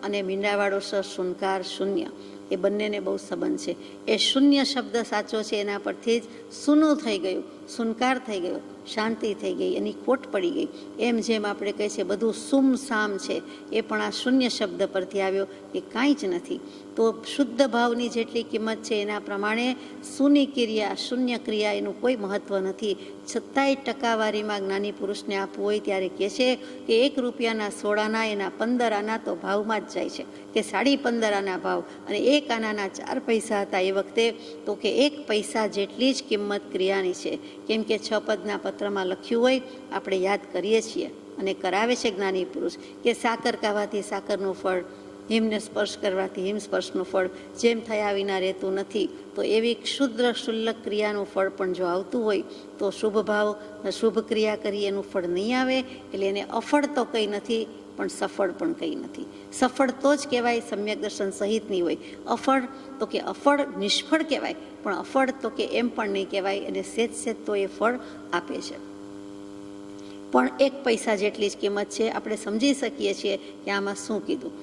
અને મીંડાવાળો સ, સુનકાર શૂન્ય, એ બંનેને બહુ સંબંધ છે. એ શૂન્ય શબ્દ સાચો છે, એના પરથી જ સૂનું થઈ ગયું, સુનકાર થઈ ગયો, શાંતિ થઈ ગઈ, એની ખોટ પડી ગઈ. એમ જેમ આપણે કહીએ છીએ બધું સુમ સામ છે, એ પણ આ શૂન્ય શબ્દ પરથી આવ્યો કે કાંઈ જ નથી. તો શુદ્ધ ભાવની જેટલી કિંમત છે એના પ્રમાણે શૂન્ય ક્રિયા, શૂન્ય ક્રિયા એનું કોઈ મહત્ત્વ નથી. છતાંય ટકાવારીમાં જ્ઞાની પુરુષને આપવું હોય ત્યારે કહે છે કે 1 રૂપિયાના 16 આના, એના 15 આના તો ભાવમાં જ જાય છે, કે 15.5 આના ભાવ, અને 1 આનાના 4 પૈસા હતા એ વખતે, તો કે 1 પૈસા જેટલી જ કિંમત ક્રિયાની છે. કેમ કે 6 પદના પત્રમાં લખ્યું હોય, આપણે યાદ કરીએ છીએ અને કરાવે છે જ્ઞાની પુરુષ કે સાકર ખાવાથી સાકરનું ફળ, હિમને સ્પર્શ કરવાથી હિમ સ્પર્શનું ફળ, જેમ થયા વિના રહેતું નથી. તો એવી ક્ષુદ્ર શુલ્લક ક્રિયાનું ફળ પણ જો આવતું હોય તો શુભ ભાવ, શુભ ક્રિયા કરી એનું ફળ નહીં આવે. એટલે એને અફળ તો કંઈ નથી, પણ સફળ પણ કંઈ નથી. સફળ તો જ કહેવાય સમ્યક દર્શન સહિતની હોય, અફળ તો કે અફળ નિષ્ફળ કહેવાય, પણ અફળ તો કે એમ પણ નહીં કહેવાય, અને સેજ તો એ ફળ આપે છે. પણ 1 પૈસા જેટલી જ કિંમત છે. આપણે સમજી શકીએ છીએ કે આમાં શું કીધું.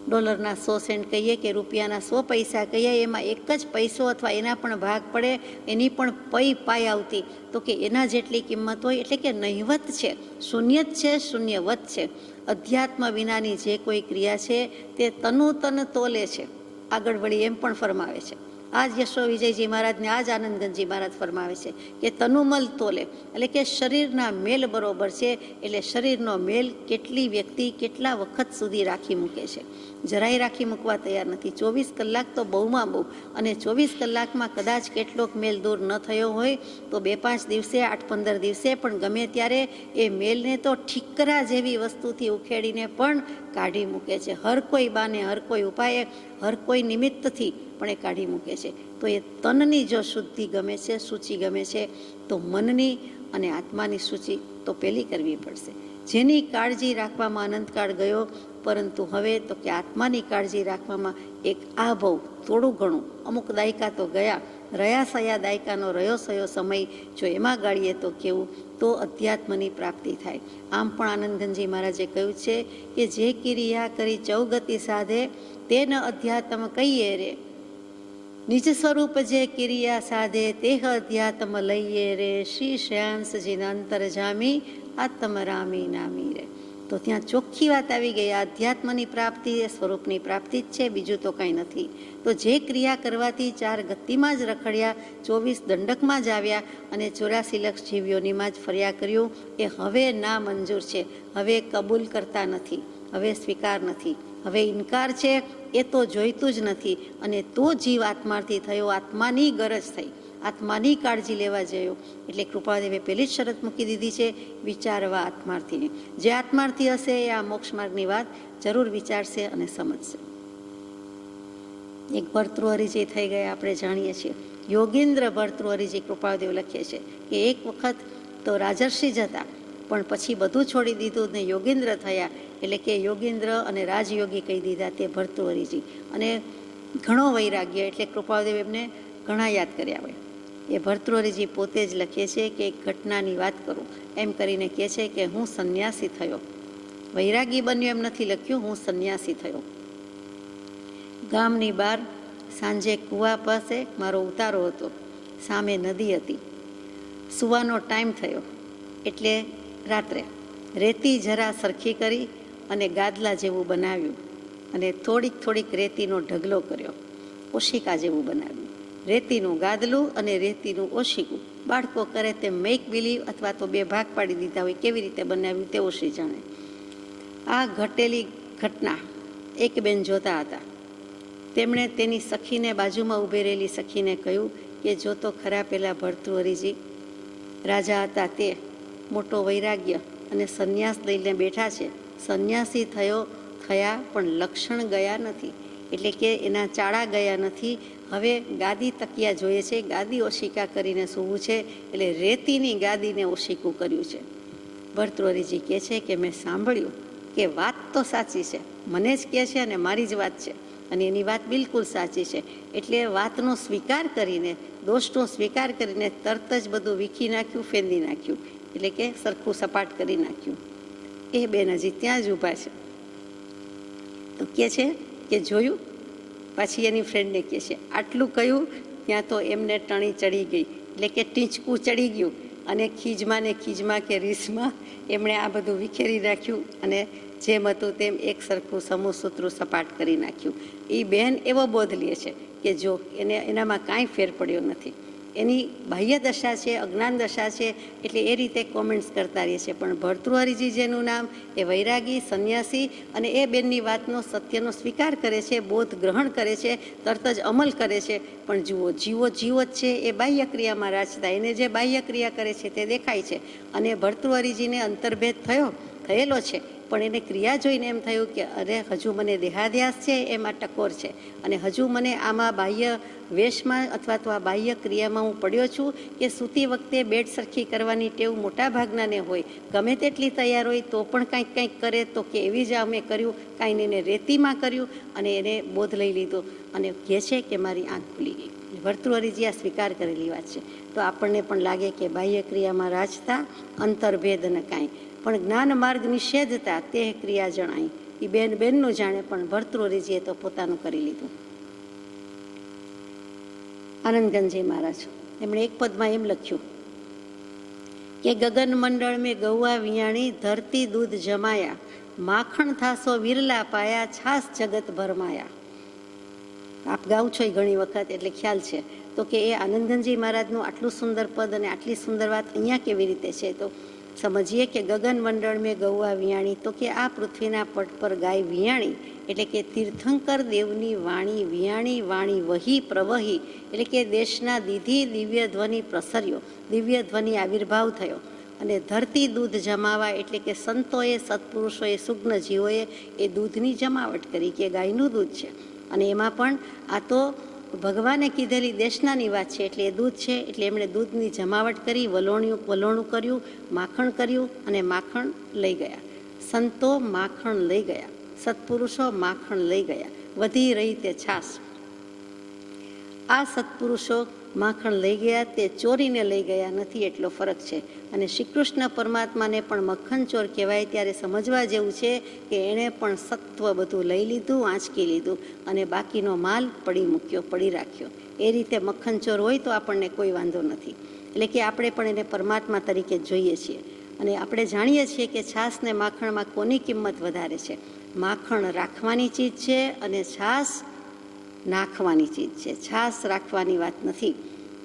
ડોલરના 100 સેન્ટ કહીએ કે રૂપિયાના 100 પૈસા કહીએ, એમાં 1 જ પૈસો અથવા એના પણ ભાગ પડે, એની પણ પાય આવતી, તો કે એના જેટલી કિંમત હોય, એટલે કે નહિવત છે, શૂન્ય જ છે, શૂન્યવત છે. અધ્યાત્મ વિનાની જે કોઈ ક્રિયા છે તે તન તોલે છે. આગળ વળી એમ પણ ફરમાવે છે, આજ યશો વિજયજી મહારાજને આજ આનંદગંજજી મહારાજ ફરમાવે છે કે તનુમલ તોલે, એટલે કે શરીરના મેલ બરોબર છે. એટલે શરીરનો મેલ કેટલી વ્યક્તિ કેટલા વખત સુધી રાખી મૂકે છે, જરાય રાખી મૂકવા તૈયાર નથી. 24 કલાક તો બહુમાં બહુ, અને 24 કલાકમાં કદાચ કેટલોક મેલ દૂર ન થયો હોય તો 2-5 દિવસે, 8-15 દિવસે પણ ગમે ત્યારે એ મેલને તો ઠીકરા જેવી વસ્તુથી ઉખેડીને પણ કાઢી મૂકે છે. હર કોઈ બાને, હર કોઈ ઉપાયે, હર કોઈ નિમિત્તથી પણ એ કાઢી મૂકે છે. તો એ તનની જો શુદ્ધિ ગમે છે, સૂચિ ગમે છે, તો મનની અને આત્માની સૂચિ તો પહેલી કરવી પડશે. જેની કાળજી રાખવામાં અનંતકાળ ગયો, પરંતુ હવે તો કે આત્માની કાળજી રાખવામાં એક આ બહુ થોડું ઘણું, અમુક દાયકા તો ગયા, રહ્યા સયા દાયકાનો રહ્યો સયો સમય જો એમાં ગાળીએ તો કેવું, તો અધ્યાત્મની પ્રાપ્તિ થાય. આમ પણ આનંદગંજી મહારાજે કહ્યું છે કે જે ક્રિયા કરી ચૌગતિ સાધે તેન અધ્યાત્મ કહીએ રે, નિજ સ્વરૂપ જે ક્રિયા સાધે તેહ અધ્યાત્મ લઈએ રે, શ્રી શ્રેયાંસજીના અંતર જામી આત્મ રામી નામી રે. તો ત્યાં ચોખ્ખી વાત આવી ગઈ, આધ્યાત્મની પ્રાપ્તિ એ સ્વરૂપની પ્રાપ્તિ જ છે, બીજું તો કંઈ નથી. તો જે ક્રિયા કરવાથી 4 ગતિમાં જ રખડ્યા, 24 દંડકમાં જ આવ્યા અને 84 લક્ષ જીવીઓનીમાં જ ફર્યા કર્યું, એ હવે ના મંજૂર છે. હવે કબૂલ કરતા નથી, હવે સ્વીકાર નથી, હવે ઇનકાર છે. એ તો જોઈતું જ નથી. અને તો જીવ આત્માર્થી થયો, આત્માની ગરજ થઈ, આત્માની કાળજી લેવા જયો. એટલે કૃપાદેવે પહેલી જ શરત મૂકી દીધી છે, વિચારવા આત્માર્થીને. જે આત્માર્થી હશે એ આ મોક્ષ માર્ગની વાત જરૂર વિચારશે અને સમજશે. એક ભર્તૃહરિજી થઈ ગયા આપણે જાણીએ છીએ. યોગેન્દ્ર ભર્તૃહરિજી કૃપાળદેવ લખે છે કે એક વખત તો રાજર્ષિ જ હતા, પણ પછી બધું છોડી દીધું ને યોગેન્દ્ર થયા. એટલે કે યોગેન્દ્ર અને રાજયોગી કહી દીધા તે ભર્તૃહરિજી. અને ઘણો વૈરાગ્ય, એટલે કૃપાળદેવ એમને ઘણા યાદ કર્યા હોય. એ ભર્તૃહરિજી પોતે જ લખે છે કે એક ઘટનાની વાત કરું એમ કરીને કહે છે કે હું સંન્યાસી થયો. વૈરાગી બન્યો એમ નથી લખ્યું, હું સંન્યાસી થયો. ગામની બહાર સાંજે કૂવા પાસે મારો ઉતારો હતો, સામે નદી હતી. સૂવાનો ટાઈમ થયો એટલે રાત્રે રેતી જરા સરખી કરી અને ગાદલા જેવું બનાવ્યું અને થોડીક રેતીનો ઢગલો કર્યો, ઓશિકા જેવું બનાવ્યું. રેતીનું ગાદલું અને રેતીનું ઓશિકું. બાળકો કરે તે મેક બિલીવ અથવા તો બે ભાગ પાડી દીધા હોય, કેવી રીતે બનાવ્યું તે ઓશી જાણે. આ ઘટેલી ઘટના એક બેન જોતા હતા. તેમણે તેની સખીને, બાજુમાં ઊભી રહેલી સખીને કહ્યું કે જો તો ખરા પેલા ભર્તૃહરિજી રાજા હતા તે મોટો વૈરાગ્ય અને સંન્યાસ લઈને બેઠા છે. સંન્યાસી થયા પણ લક્ષણ ગયા નથી, એટલે કે એના ચાળા ગયા નથી. હવે ગાદી તકિયા જોઈએ છે, ગાદી ઓશિકા કરીને સૂવું છે, એટલે રેતીની ગાદીને ઓશિકું કર્યું છે. ભર્તૃહરિજી કહે છે કે મેં સાંભળ્યું કે વાત તો સાચી છે, મને જ કહે છે અને મારી જ વાત છે અને એની વાત બિલકુલ સાચી છે. એટલે વાતનો સ્વીકાર કરીને, દોષનો સ્વીકાર કરીને તરત જ બધું વીખી નાખ્યું, ફેંદી નાખ્યું, એટલે કે સરખું સપાટ કરી નાખ્યું. એ બેન હજી ત્યાં જ ઊભા છે. તો કહે છે કે જોયું. પાછી એની ફ્રેન્ડને કહે છે આટલું કહ્યું ત્યાં તો એમને ટણી ચડી ગઈ, એટલે કે ટીંચકું ચડી ગયું અને ખીજમાં કે રીસમાં એમણે આ બધું વિખેરી નાખ્યું અને જેમ હતું તેમ એક સરખું સમૂહસૂત્રું સપાટ કરી નાખ્યું. એ બહેન એવો બોધ લે છે કે જો એનામાં કાંઈ ફેર પડ્યો નથી. એની બાહ્ય દશા છે, અજ્ઞાન દશા છે, એટલે એ રીતે કોમેન્ટ્સ કરતા રહે છે. પણ ભર્તૃહરિજી જેનું નામ, એ વૈરાગી સંન્યાસી, અને એ બેનની વાતનો સત્યનો સ્વીકાર કરે છે, બોધ ગ્રહણ કરે છે, તરત જ અમલ કરે છે. પણ જુઓ, જીવો જ છે, એ બાહ્ય ક્રિયામાં રાજતા, એને જે બાહ્ય ક્રિયા કરે છે તે દેખાય છે. અને ભર્તૃહરિજીને અંતર્ભેદ થયેલો છે, પણ એને ક્રિયા જોઈને એમ થયું કે અરે હજુ મને દેહાધ્યાસ છે, એમાં ટકોર છે, અને હજુ મને આમાં બાહ્ય વેશમાં અથવા તો આ બાહ્ય ક્રિયામાં હું પડ્યો છું કે સૂતી વખતે બેડ સરખી કરવાની ટેવ મોટા ભાગનાને હોય. ગમે તેટલી તૈયાર હોય તો પણ કંઈક કરે, તો કે એવી જ અમે કર્યું, કાંઈ એને રેતીમાં કર્યું અને એને બોધ લઈ લીધો અને કહે છે કે મારી આંખ ખુલી ગઈ. ભર્તૃહરિજી આ સ્વીકાર કરેલી વાત છે. તો આપણને પણ લાગે કે બાહ્ય ક્રિયામાં રાજતા, અંતર્ભેદ અને કાંઈ પણ જ્ઞાન માર્ગ નિષેધતા તે ક્રિયા જણાય. એ બેનનું જાણે, પણ ભર્તૃહરિજીએ તો પોતાનું કરી લીધું. આનંદગંજી મહારાજ એમણે એક પદમાં એમ લખ્યું કે ગગન મંડળ મેં ગૌવા વિયાણી, ધરતી દૂધ જમાયા, માખણ થાસો વિરલા પાયા, છાસ જગત ભરમાયા. આપ ગાઉં છો ઘણી વખત એટલે ખ્યાલ છે. તો કે એ આનંદગંજી મહારાજનું આટલું સુંદર પદ અને આટલી સુંદર વાત અહીંયા કેવી રીતે છે? તો સમજીએ કે ગગન મંડળ મેં ગૌવા વિયાણી, તો કે આ પૃથ્વીના પટ પર ગાય વિયાણી, એટલે કે તીર્થંકર દેવની વાણી વિયાણી, વાણી વહી પ્રવહી, એટલે કે દેશના દીધી દિવ્ય ધ્વનિ પ્રસર્યો, દિવ્ય ધ્વનિ આવિર્ભાવ થયો. અને ધરતી દૂધ જમાવા, એટલે કે સંતોએ, સત્પુરુષોએ, સુગ્ન જીવોએ એ દૂધની જમાવટ કરી કે ગાયનું દૂધ છે. અને એમાં પણ આ તો ભગવાને કીધેલી દેશનાની વાત છે, એટલે એ દૂધ છે, એટલે એમણે દૂધની જમાવટ કરી, વલોણું કર્યું, માખણ કર્યું અને માખણ લઈ ગયા. સંતો માખણ લઈ ગયા, સત્પુરુષો માખણ લઈ ગયા, વધી રહી તે છાસ. આ સત્પુરુષો માખણ લઈ ગયા, તે ચોરીને લઈ ગયા નથી, એટલો ફરક છે. અને શ્રી કૃષ્ણ પરમાત્માને પણ મક્ખન ચોર કહેવાય ત્યારે સમજવા જેવું છે કે એણે પણ સત્વ બધું લઈ લીધું, આંચકી લીધું અને બાકીનો માલ પડી રાખ્યો. એ રીતે મક્ખન ચોર હોય તો આપણને કોઈ વાંધો નથી. એટલે કે આપણે પણ એને પરમાત્મા તરીકે જોઈએ છીએ. અને આપણે જાણીએ છીએ કે છાસ ને માખણમાં કોની કિંમત વધારે છે? માખણ રાખવાની ચીજ છે અને છાસ નાખવાની ચીજ છે. છાસ રાખવાની વાત નથી.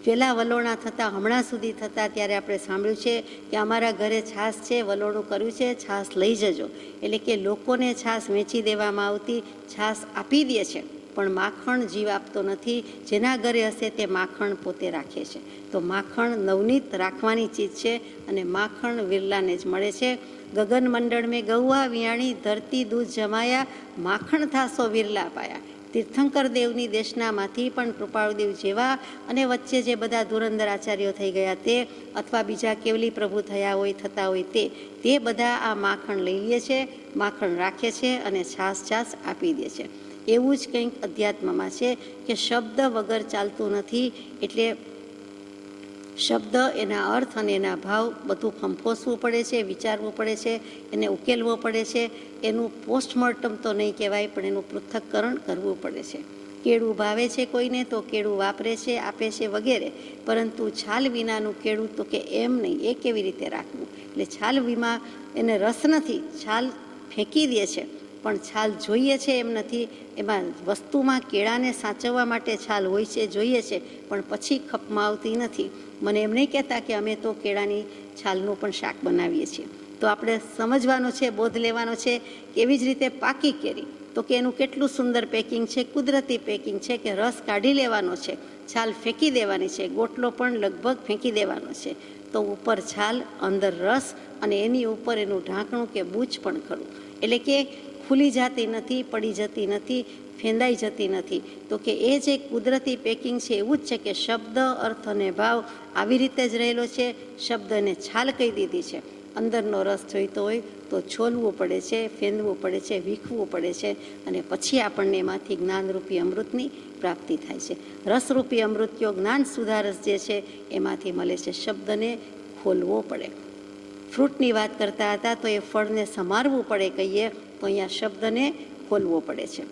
પહેલાં વલોણા થતાં, હમણાં સુધી થતાં, ત્યારે આપણે સાંભળ્યું છે કે અમારા ઘરે છાસ છે, વલોણું કર્યું છે, છાસ લઈ જજો. એટલે કે લોકોને છાસ વેચી દેવામાં આવતી, છાસ આપી દે છે, પણ માખણ જીવ આપતો નથી. જેના ઘરે હશે તે માખણ પોતે રાખે છે. તો માખણ નવનીત રાખવાની ચીજ છે અને માખણ વિરલાને જ મળે છે. ગગન મંડળ મેં ગૌવા વિયાણી, ધરતી દૂધ જમાયા, માખણ થાસો વિરલા પાયા. તીર્થંકર દેવની દેશનામાંથી પણ કૃપાળુદેવ જેવા અને વચ્ચે જે બધા ધુરંધર આચાર્યો થઈ ગયા તે અથવા બીજા કેવલી પ્રભુ થયા હોય થતા હોય તે બધા આ માખણ લઈ લે છે, માખણ રાખે છે અને છાસ આપી દે છે. એવું જ કંઈક અધ્યાત્મમાં છે કે શબ્દ વગર ચાલતું નથી. એટલે શબ્દ, એના અર્થ અને એના ભાવ બધું ખંફોસવું પડે છે, વિચારવું પડે છે, એને ઉકેલવો પડે છે. એનું પોસ્ટમોર્ટમ તો નહીં કહેવાય, પણ એનું પૃથ્થકરણ કરવું પડે છે. કેળું ભાવે છે કોઈને તો કેળું વાપરે છે, આપે છે વગેરે, પરંતુ છાલ વિનાનું કેળું તો કે એમ નહીં, એ કેવી રીતે રાખવું? એટલે છાલ વિના એને રસ નથી, છાલ ફેંકી દે છે, પણ છાલ જોઈએ છે એમ નથી. એમાં વસ્તુમાં કેળાને સાચવવા માટે છાલ હોય છે, જોઈએ છે, પણ પછી ખપમાં આવતી નથી. મને એમ નહીં કહેતા કે અમે તો કેળાની છાલનું પણ શાક બનાવીએ છીએ. તો આપણે સમજવાનો છે, બોધ લેવાનો છે. એવી જ રીતે પાકી કેરી તો કે એનું કેટલું સુંદર પેકિંગ છે, કુદરતી પેકિંગ છે કે રસ કાઢી લેવાનો છે, છાલ ફેંકી દેવાની છે, ગોટલો પણ લગભગ ફેંકી દેવાનો છે. તો ઉપર છાલ, અંદર રસ અને એની ઉપર એનું ઢાંકણું કે બૂચ પણ ખરું. એટલે કે ખુલી જતી નથી, પડી જતી નથી, ફેંદાઈ જતી નથી. તો કે એ જે કુદરતી પેકિંગ છે એવું જ છે કે શબ્દ, અર્થ અને ભાવ આવી રીતે જ રહેલો છે. શબ્દને છાલ કહી દીધી છે. અંદરનો રસ જોઈતો હોય તો છોલવું પડે છે, ફેંદવું પડે છે, વીખવું પડે છે અને પછી આપણને એમાંથી જ્ઞાનરૂપી અમૃતની પ્રાપ્તિ થાય છે. રસરૂપી અમૃત કયો જ્ઞાન સુધારસ જે છે એમાંથી મળે છે. શબ્દને ખોલવો પડે. ફ્રૂટની વાત કરતા હતા તો એ ફળને સમારવું પડે કહીએ તો અહીંયા શબ્દને ખોલવો પડે છે.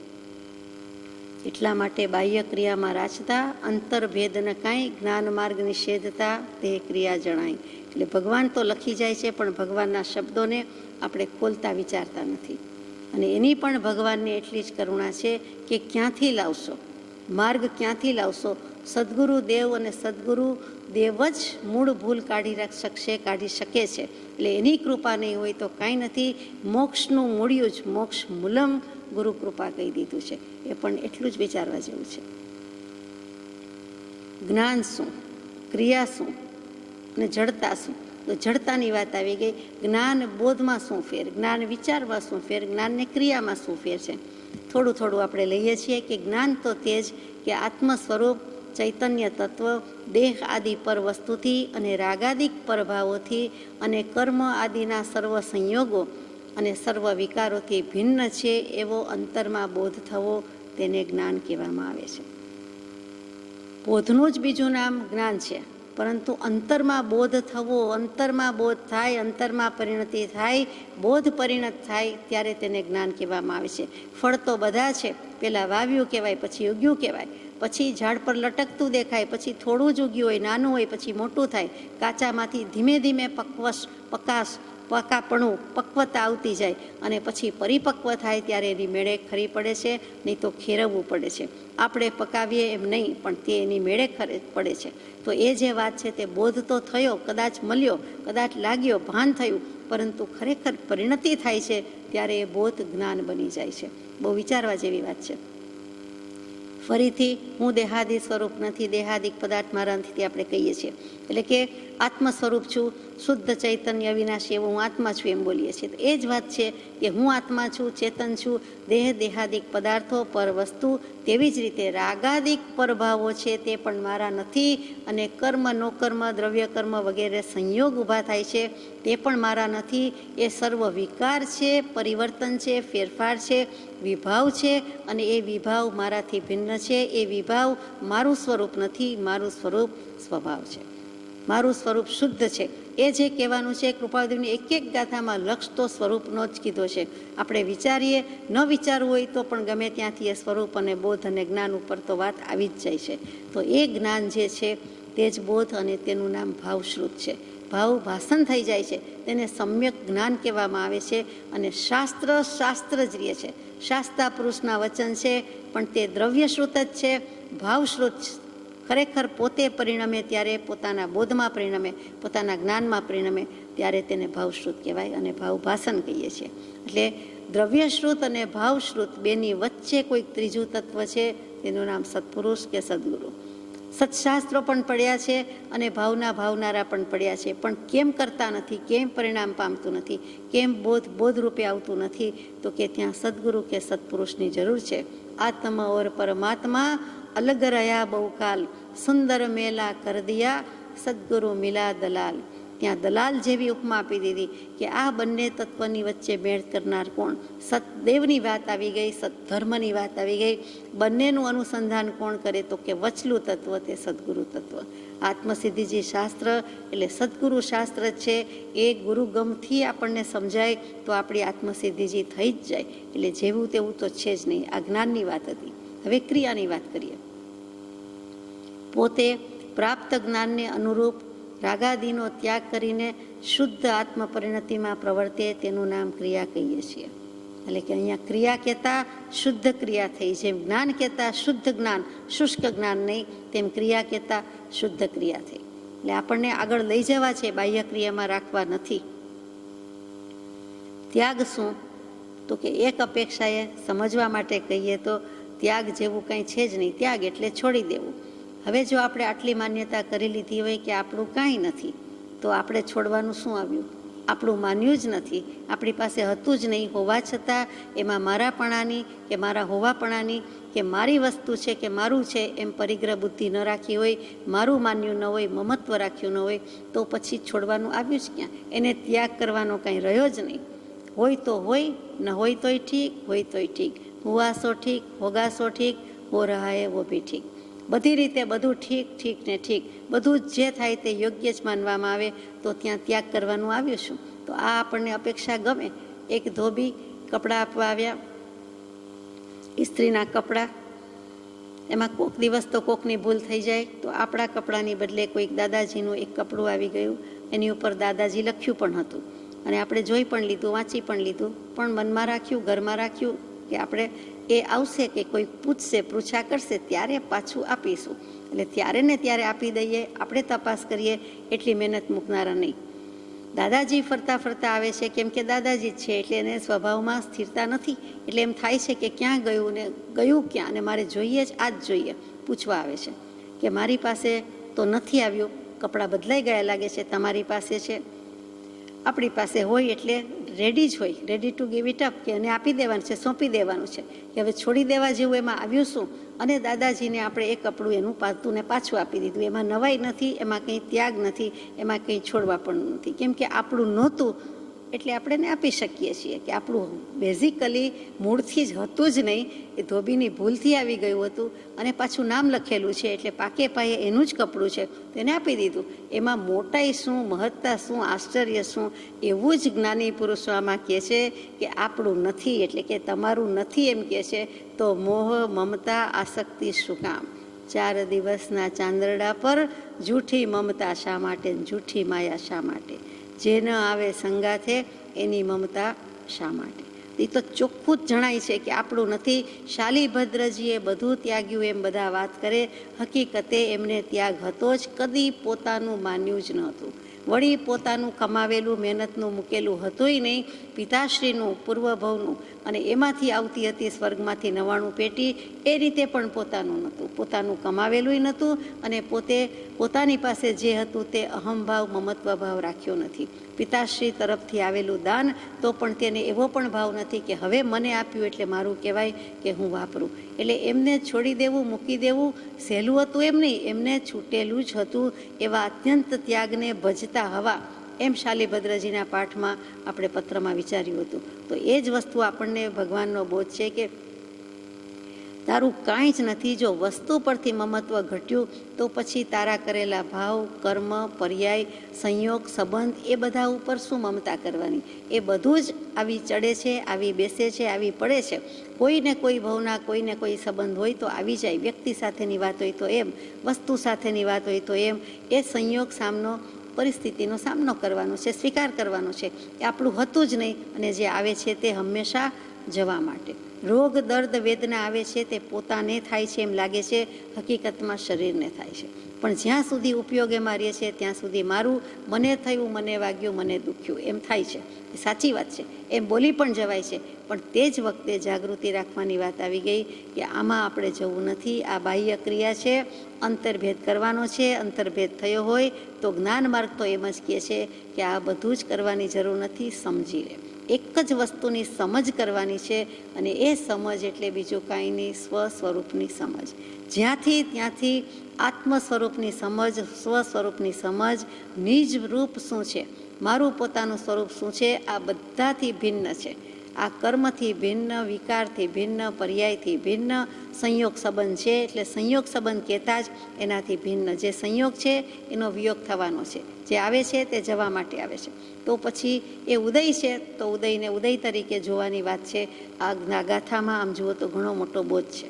એટલા માટે બાહ્ય ક્રિયામાં રાચતા અંતરભેદ ન કાંઈ, જ્ઞાન માર્ગ નિષેધતા તે ક્રિયા જણાય. એટલે ભગવાન તો લખી જાય છે, પણ ભગવાનના શબ્દોને આપણે ખોલતા વિચારતા નથી. અને એની પણ ભગવાનને એટલી જ કરુણા છે કે ક્યાંથી લાવશો માર્ગ, ક્યાંથી લાવશો? સદગુરુ દેવ અને સદગુરુ દેવ જ મૂળ ભૂલ કાઢી શકે છે. એટલે એની કૃપા નહીં હોય તો કાંઈ નથી. મોક્ષનું મૂળિયું જ મોક્ષ મૂલમ ગુરુ કૃપા કહી દીધું છે. એ પણ એટલું જ વિચારવા જેવું છે. જ્ઞાન શું, ક્રિયા શું અને જડતા શું? તો જડતાની વાત આવી ગઈ. જ્ઞાન બોધમાં શું ફેર, જ્ઞાન વિચારમાં શું ફેર, જ્ઞાનને ક્રિયામાં શું ફેર છે? થોડું થોડું આપણે લઈએ છીએ કે જ્ઞાન તો તે જ કે આત્મ સ્વરૂપ ચૈતન્ય તત્વ દેહ આદિ પર વસ્તુથી અને રાગાદિક પરભાવોથી અને કર્મ આદિના સર્વ સંયોગો અને સર્વ વિકારોથી ભિન્ન છે એવો અંતરમાં બોધ થવો, તેને જ્ઞાન કહેવામાં આવે છે. બોધનું જ બીજું નામ જ્ઞાન છે, પરંતુ અંતરમાં બોધ થવો, અંતરમાં બોધ થાય, અંતરમાં પરિણતિ થાય, બોધ પરિણત થાય ત્યારે તેને જ્ઞાન કહેવામાં આવે છે. ફળ તો બધા છે. પહેલાં વાવ્યું કહેવાય, પછી ઉગ્યું કહેવાય, પછી ઝાડ પર લટકતું દેખાય, પછી થોડું જ ઉગ્યું હોય, નાનું હોય, પછી મોટું થાય. કાચામાંથી ધીમે ધીમે પાકાપણું, પક્વતા આવતી જાય અને પછી પરિપક્વ થાય ત્યારે એની મેળે ખરી પડે છે. નહીં તો ખેરવવું પડે છે. આપણે પકાવીએ એમ નહીં, પણ તે એની મેળે પડે છે. તો એ જે વાત છે તે બોધ તો થયો, કદાચ મળ્યો, કદાચ લાગ્યો, ભાન થયું, પરંતુ ખરેખર પરિણતિ થાય છે ત્યારે એ બોધ જ્ઞાન બની જાય છે. બહુ વિચારવા જેવી વાત છે. ફરીથી હું દેહાદિક સ્વરૂપ નથી, દેહાદિક પદાર્થ મારા નથી આપણે કહીએ છીએ. એટલે કે આત્મ સ્વરૂપ છું, શુદ્ધ ચૈતન્ય અવિનાશી એવું હું આત્મા છું એમ બોલીએ છીએ. તો એ જ વાત છે કે હું આત્મા છું, ચેતન છું. દેહાદિક પદાર્થો પર વસ્તુ, તેવી જ રીતે રાગાદિક પરભાવો છે તે પણ મારા નથી. અને કર્મ, નોકર્મ, દ્રવ્ય કર્મ વગેરે સંયોગ ઊભા થાય છે તે પણ મારા નથી. એ સર્વ વિકાર છે, પરિવર્તન છે, ફેરફાર છે, વિભાવ છે અને એ વિભાવ મારાથી ભિન્ન છે. એ વિભાવ મારું સ્વરૂપ નથી, મારું સ્વરૂપ સ્વભાવ છે. મારું સ્વરૂપ શુદ્ધ છે. એ જે કહેવાનું છે કૃપાળુદેવની એક એક ગાથામાં લક્ષ તો સ્વરૂપનો જ કીધો છે. આપણે વિચારીએ, ન વિચારવું હોય તો પણ ગમે ત્યાંથી એ સ્વરૂપ અને બોધ અને જ્ઞાન ઉપર તો વાત આવી જ જાય છે. તો એ જ્ઞાન જે છે તે જ બોધ અને તેનું નામ ભાવશ્રુત છે. ભાવ ભાષણ થઈ જાય છે તેને સમ્યક જ્ઞાન કહેવામાં આવે છે. અને શાસ્ત્ર જ રહે છે. શાસ્તા પુરુષના વચન છે, પણ તે દ્રવ્યશ્રુત જ છે, ભાવશ્રુત ખરેખર પોતે પરિણમે ત્યારે, પોતાના બોધમાં પરિણમે, પોતાના જ્ઞાનમાં પરિણમે ત્યારે તેને ભાવશ્રુત કહેવાય અને ભાવ ભાષણ કહીએ છીએ. એટલે દ્રવ્યશ્રુત અને ભાવશ્રુત બેની વચ્ચે કોઈક ત્રીજું તત્વ છે, તેનું નામ સત્પુરુષ કે સદગુરુ. સત્શાસ્ત્રો પણ પડ્યા છે અને ભાવનારા પણ પડ્યા છે, પણ કેમ કરતા નથી, કેમ પરિણામ પામતું નથી, કેમ બોધ રૂપે આવતું નથી? તો કે ત્યાં સદગુરુ કે સત્પુરુષની જરૂર છે. आत्मा और परमात्मा अलग रहा बहुकाल, सुंदर मेला कर दिया सद्गुरु मिला दलाल। ત્યાં દલાલ જેવી ઉપમા આપી દીધી કે આ બંને તત્વની વચ્ચે મેળ કરનાર કોણ? સતદેવની વાત આવી ગઈ, સત્ધર્મની વાત આવી ગઈ. બંનેનું અનુસંધાન કોણ કરે? તો કે વચલું તત્વ, તે સદગુરુ તત્વ. આત્મસિદ્ધિજી શાસ્ત્ર એટલે સદગુરુ શાસ્ત્ર છે. એ ગુરુગમથી આપણને સમજાય તો આપણી આત્મસિદ્ધિજી થઈ જ જાય. એટલે જેવું તેવું તો છે જ નહીં. આ જ્ઞાનની વાત હતી. હવે ક્રિયાની વાત કરીએ. પોતે પ્રાપ્ત જ્ઞાનને અનુરૂપ રાગાદીનો ત્યાગ કરીને શુદ્ધ આત્મ પરિણતિમાં પ્રવર્તે તેનું નામ ક્રિયા કહીએ છીએ. એટલે કે અહીંયા ક્રિયા કહેતા શુદ્ધ ક્રિયા થઈ. જેમ જ્ઞાન કહેતા શુદ્ધ જ્ઞાન, શુષ્ક જ્ઞાન નહીં, તેમ ક્રિયા કહેતા શુદ્ધ ક્રિયા થઈ. એટલે આપણને આગળ લઈ જવા છે, બાહ્ય ક્રિયામાં રાખવા નથી. ત્યાગ શું? તો કે એક અપેક્ષાએ સમજવા માટે કહીએ તો ત્યાગ જેવું કંઈ છે જ નહીં. ત્યાગ એટલે છોડી દેવું. હવે જો આપણે આટલી માન્યતા કરી લીધી હોય કે આપણું કાંઈ નથી, તો આપણે છોડવાનું શું આવ્યું? આપણું માન્યું જ નથી, આપણી પાસે હતું જ નહીં. હોવા છતાં એમાં મારાપણાની કે મારા હોવાપણાની કે મારી વસ્તુ છે કે મારું છે એમ પરિગ્રહ બુદ્ધિ ન રાખી હોય, મારું માન્યું ન હોય, મમત્વ રાખ્યું ન હોય, તો પછી છોડવાનું આવ્યું જ ક્યાં? એને ત્યાગ કરવાનો કાંઈ રહ્યો જ નહીં. હોય તો હોય, ન હોય તોય ઠીક, હોય તોય ઠીક. હુઆસો ઠીક, હોગાસો ઠીક, હો રહા હે વો ભી ઠીક. બધી રીતે બધું ઠીક ઠીક ને ઠીક, બધું જે થાય તે યોગ્ય જ માનવામાં આવે, તો ત્યાં ત્યાગ કરવાનું આવ્યું શું? તો આ આપણને અપેક્ષા ગમે. એક ધોબી કપડાં આપવા આવ્યા, ઇસ્ત્રીના કપડાં. એમાં કોઈક દિવસ તો કોકની ભૂલ થઈ જાય, તો આપણા કપડાની બદલે કોઈક દાદાજીનું એક કપડું આવી ગયું, એની ઉપર દાદાજી લખ્યું પણ હતું, અને આપણે જોઈ પણ લીધું, વાંચી પણ લીધું, પણ મનમાં રાખ્યું, ઘરમાં રાખ્યું કે આપણે એ આવશે કે કોઈ પૂછશે, પૃચ્છા કરશે ત્યારે પાછું આપીશું. એટલે ત્યારે ને ત્યારે આપી દઈએ, આપણે તપાસ કરીએ, એટલી મહેનત મૂકનારા નહીં. દાદાજી ફરતા ફરતા આવે છે, કેમ કે દાદાજી જ છે, એટલે એને સ્વભાવમાં સ્થિરતા નથી. એટલે એમ થાય છે કે ક્યાં ગયું ને ગયું ક્યાં, અને મારે જોઈએ જ આ જ જોઈએ. પૂછવા આવે છે કે મારી પાસે તો નથી આવ્યું, કપડાં બદલાઈ ગયા લાગે છે, તમારી પાસે છે? આપણી પાસે હોય એટલે રેડી જ હોય, ready to give it up, કે એને આપી દેવાનું છે, સોંપી દેવાનું છે, કે હવે છોડી દેવા જેવું એમાં આવ્યું શું? અને દાદાજીને આપણે એ કપડું એનું પાતું ને પાછું આપી દીધું. એમાં નવાઈ નથી, એમાં કંઈ ત્યાગ નથી, એમાં કંઈ છોડવા પણ નથી, કેમ કે આપણું નહોતું એટલે આપણે એને આપી શકીએ છીએ. કે આપણું બેઝિકલી મૂળથી જ હતું જ નહીં, એ ધોબીની ભૂલથી આવી ગયું હતું, અને પાછું નામ લખેલું છે એટલે પાકે પાયે એનું જ કપડું છે, તો એને આપી દીધું. એમાં મોટાઈ શું, મહત્તા શું, આશ્ચર્ય શું, એવું જ જ્ઞાની પુરુષો આમાં કહે છે કે આપણું નથી એટલે કે તમારું નથી એમ કહે છે. તો મોહ, મમતા, આસક્તિ શું કામ? 4 દિવસના ચાંદરડા પર જૂઠી મમતા શા માટે, જૂઠી માયા શા માટે? જે ન આવે સંગાથે એની મમતા શા માટે? એ તો ચોખ્ખું જ જણાય છે કે આપણું નથી. શાલીભદ્રજીએ બધું ત્યાગ્યું એમ બધા વાત કરે, હકીકતે એમને ત્યાગ હતો જ, કદી પોતાનું માન્યું જ નહોતું. વળી પોતાનું કમાવેલું મહેનતનું મૂકેલું હતુંય નહીં, પિતાશ્રીનું પૂર્વભવનું, અને એમાંથી આવતી હતી સ્વર્ગમાંથી 99 પેટી, એ રીતે પણ પોતાનું નહોતું. પોતાનું કમાવેલું નહોતું, અને પોતાની પાસે જે હતું તે અહમભાવ, મમત્વ ભાવ રાખ્યો નથી. પિતાશ્રી તરફથી આવેલું દાન, તો પણ તેને એવો પણ ભાવ નથી કે હવે મને આપ્યું એટલે મારું કહેવાય કે હું વાપરું. એટલે એમને છોડી દેવું, મૂકી દેવું સહેલું હતું એમ નહીં, એમને છૂટેલું જ હતું. એવા અત્યંત ત્યાગને ભજતા હવા, એમ શાલીભદ્રજીના પાઠમાં આપણે પત્રમાં વિચાર્યું હતું. તો એ જ વસ્તુ આપણને ભગવાનનો બોધ છે કે તારું કાંઈ જ નથી. જો વસ્તુ પરથી મમત્વ ઘટ્યું તો પછી તારા કરેલા ભાવ, કર્મ, પર્યાય, સંયોગ, સંબંધ એ બધા ઉપર શું મમતા કરવાની? એ બધું જ આવી ચડે છે, આવી બેસે છે, આવી પડે છે. કોઈને કોઈ ભાવના, કોઈને કોઈ સંબંધ હોય તો આવી જાય. વ્યક્તિ સાથેની વાત હોય તો એમ, વસ્તુ સાથેની વાત હોય તો એમ. એ સંયોગ સામનો, પરિસ્થિતિનો સામનો કરવાનો છે, સ્વીકાર કરવાનો છે. એ આપણું હતું જ નહીં, અને જે આવે છે તે હંમેશા જવા માટે. રોગ, દર્દ, વેદના આવે છે તે પોતાને થાય છે એમ લાગે છે, હકીકતમાં શરીરને થાય છે. પણ જ્યાં સુધી ઉપયોગ એમાં રહે છે ત્યાં સુધી મારું, મને થયું, મને વાગ્યું, મને દુખ્યું એમ થાય છે. એ સાચી વાત છે, એમ બોલી પણ જવાય છે. પણ તે જ વખતે જાગૃતિ રાખવાની વાત આવી ગઈ કે આમાં આપણે જવું નથી. આ બાહ્ય ક્રિયા છે, અંતર્ભેદ કરવાનો છે. અંતર્ભેદ થયો હોય તો જ્ઞાન માર્ગ તો એમ જ કહે છે કે આ બધું જ કરવાની જરૂર નથી, સમજી લે. એક જ વસ્તુની સમજ કરવાની છે, અને એ સમજ એટલે બીજું કાંઈ નહીં, સ્વ સ્વરૂપની સમજ. જ્યાંથી ત્યાંથી આત્મ સ્વરૂપની સમજ, સ્વ સ્વરૂપની સમજ, નિજ રૂપ શું છે, મારું પોતાનું સ્વરૂપ શું છે, આ બધાથી ભિન્ન છે. આ કર્મથી ભિન્ન, વિકારથી ભિન્ન, પર્યાયથી ભિન્ન, સંયોગ સંબંધ છે એટલે સંયોગ સંબંધ કહેતા જ એનાથી ભિન્ન. જે સંયોગ છે એનો વિયોગ થવાનો છે, જે આવે છે તે જવા માટે આવે છે. તો પછી એ ઉદય છે તો ઉદયને ઉદય તરીકે જોવાની વાત છે. આ ગાથામાં આમ જુઓ તો ઘણો મોટો બોધ છે.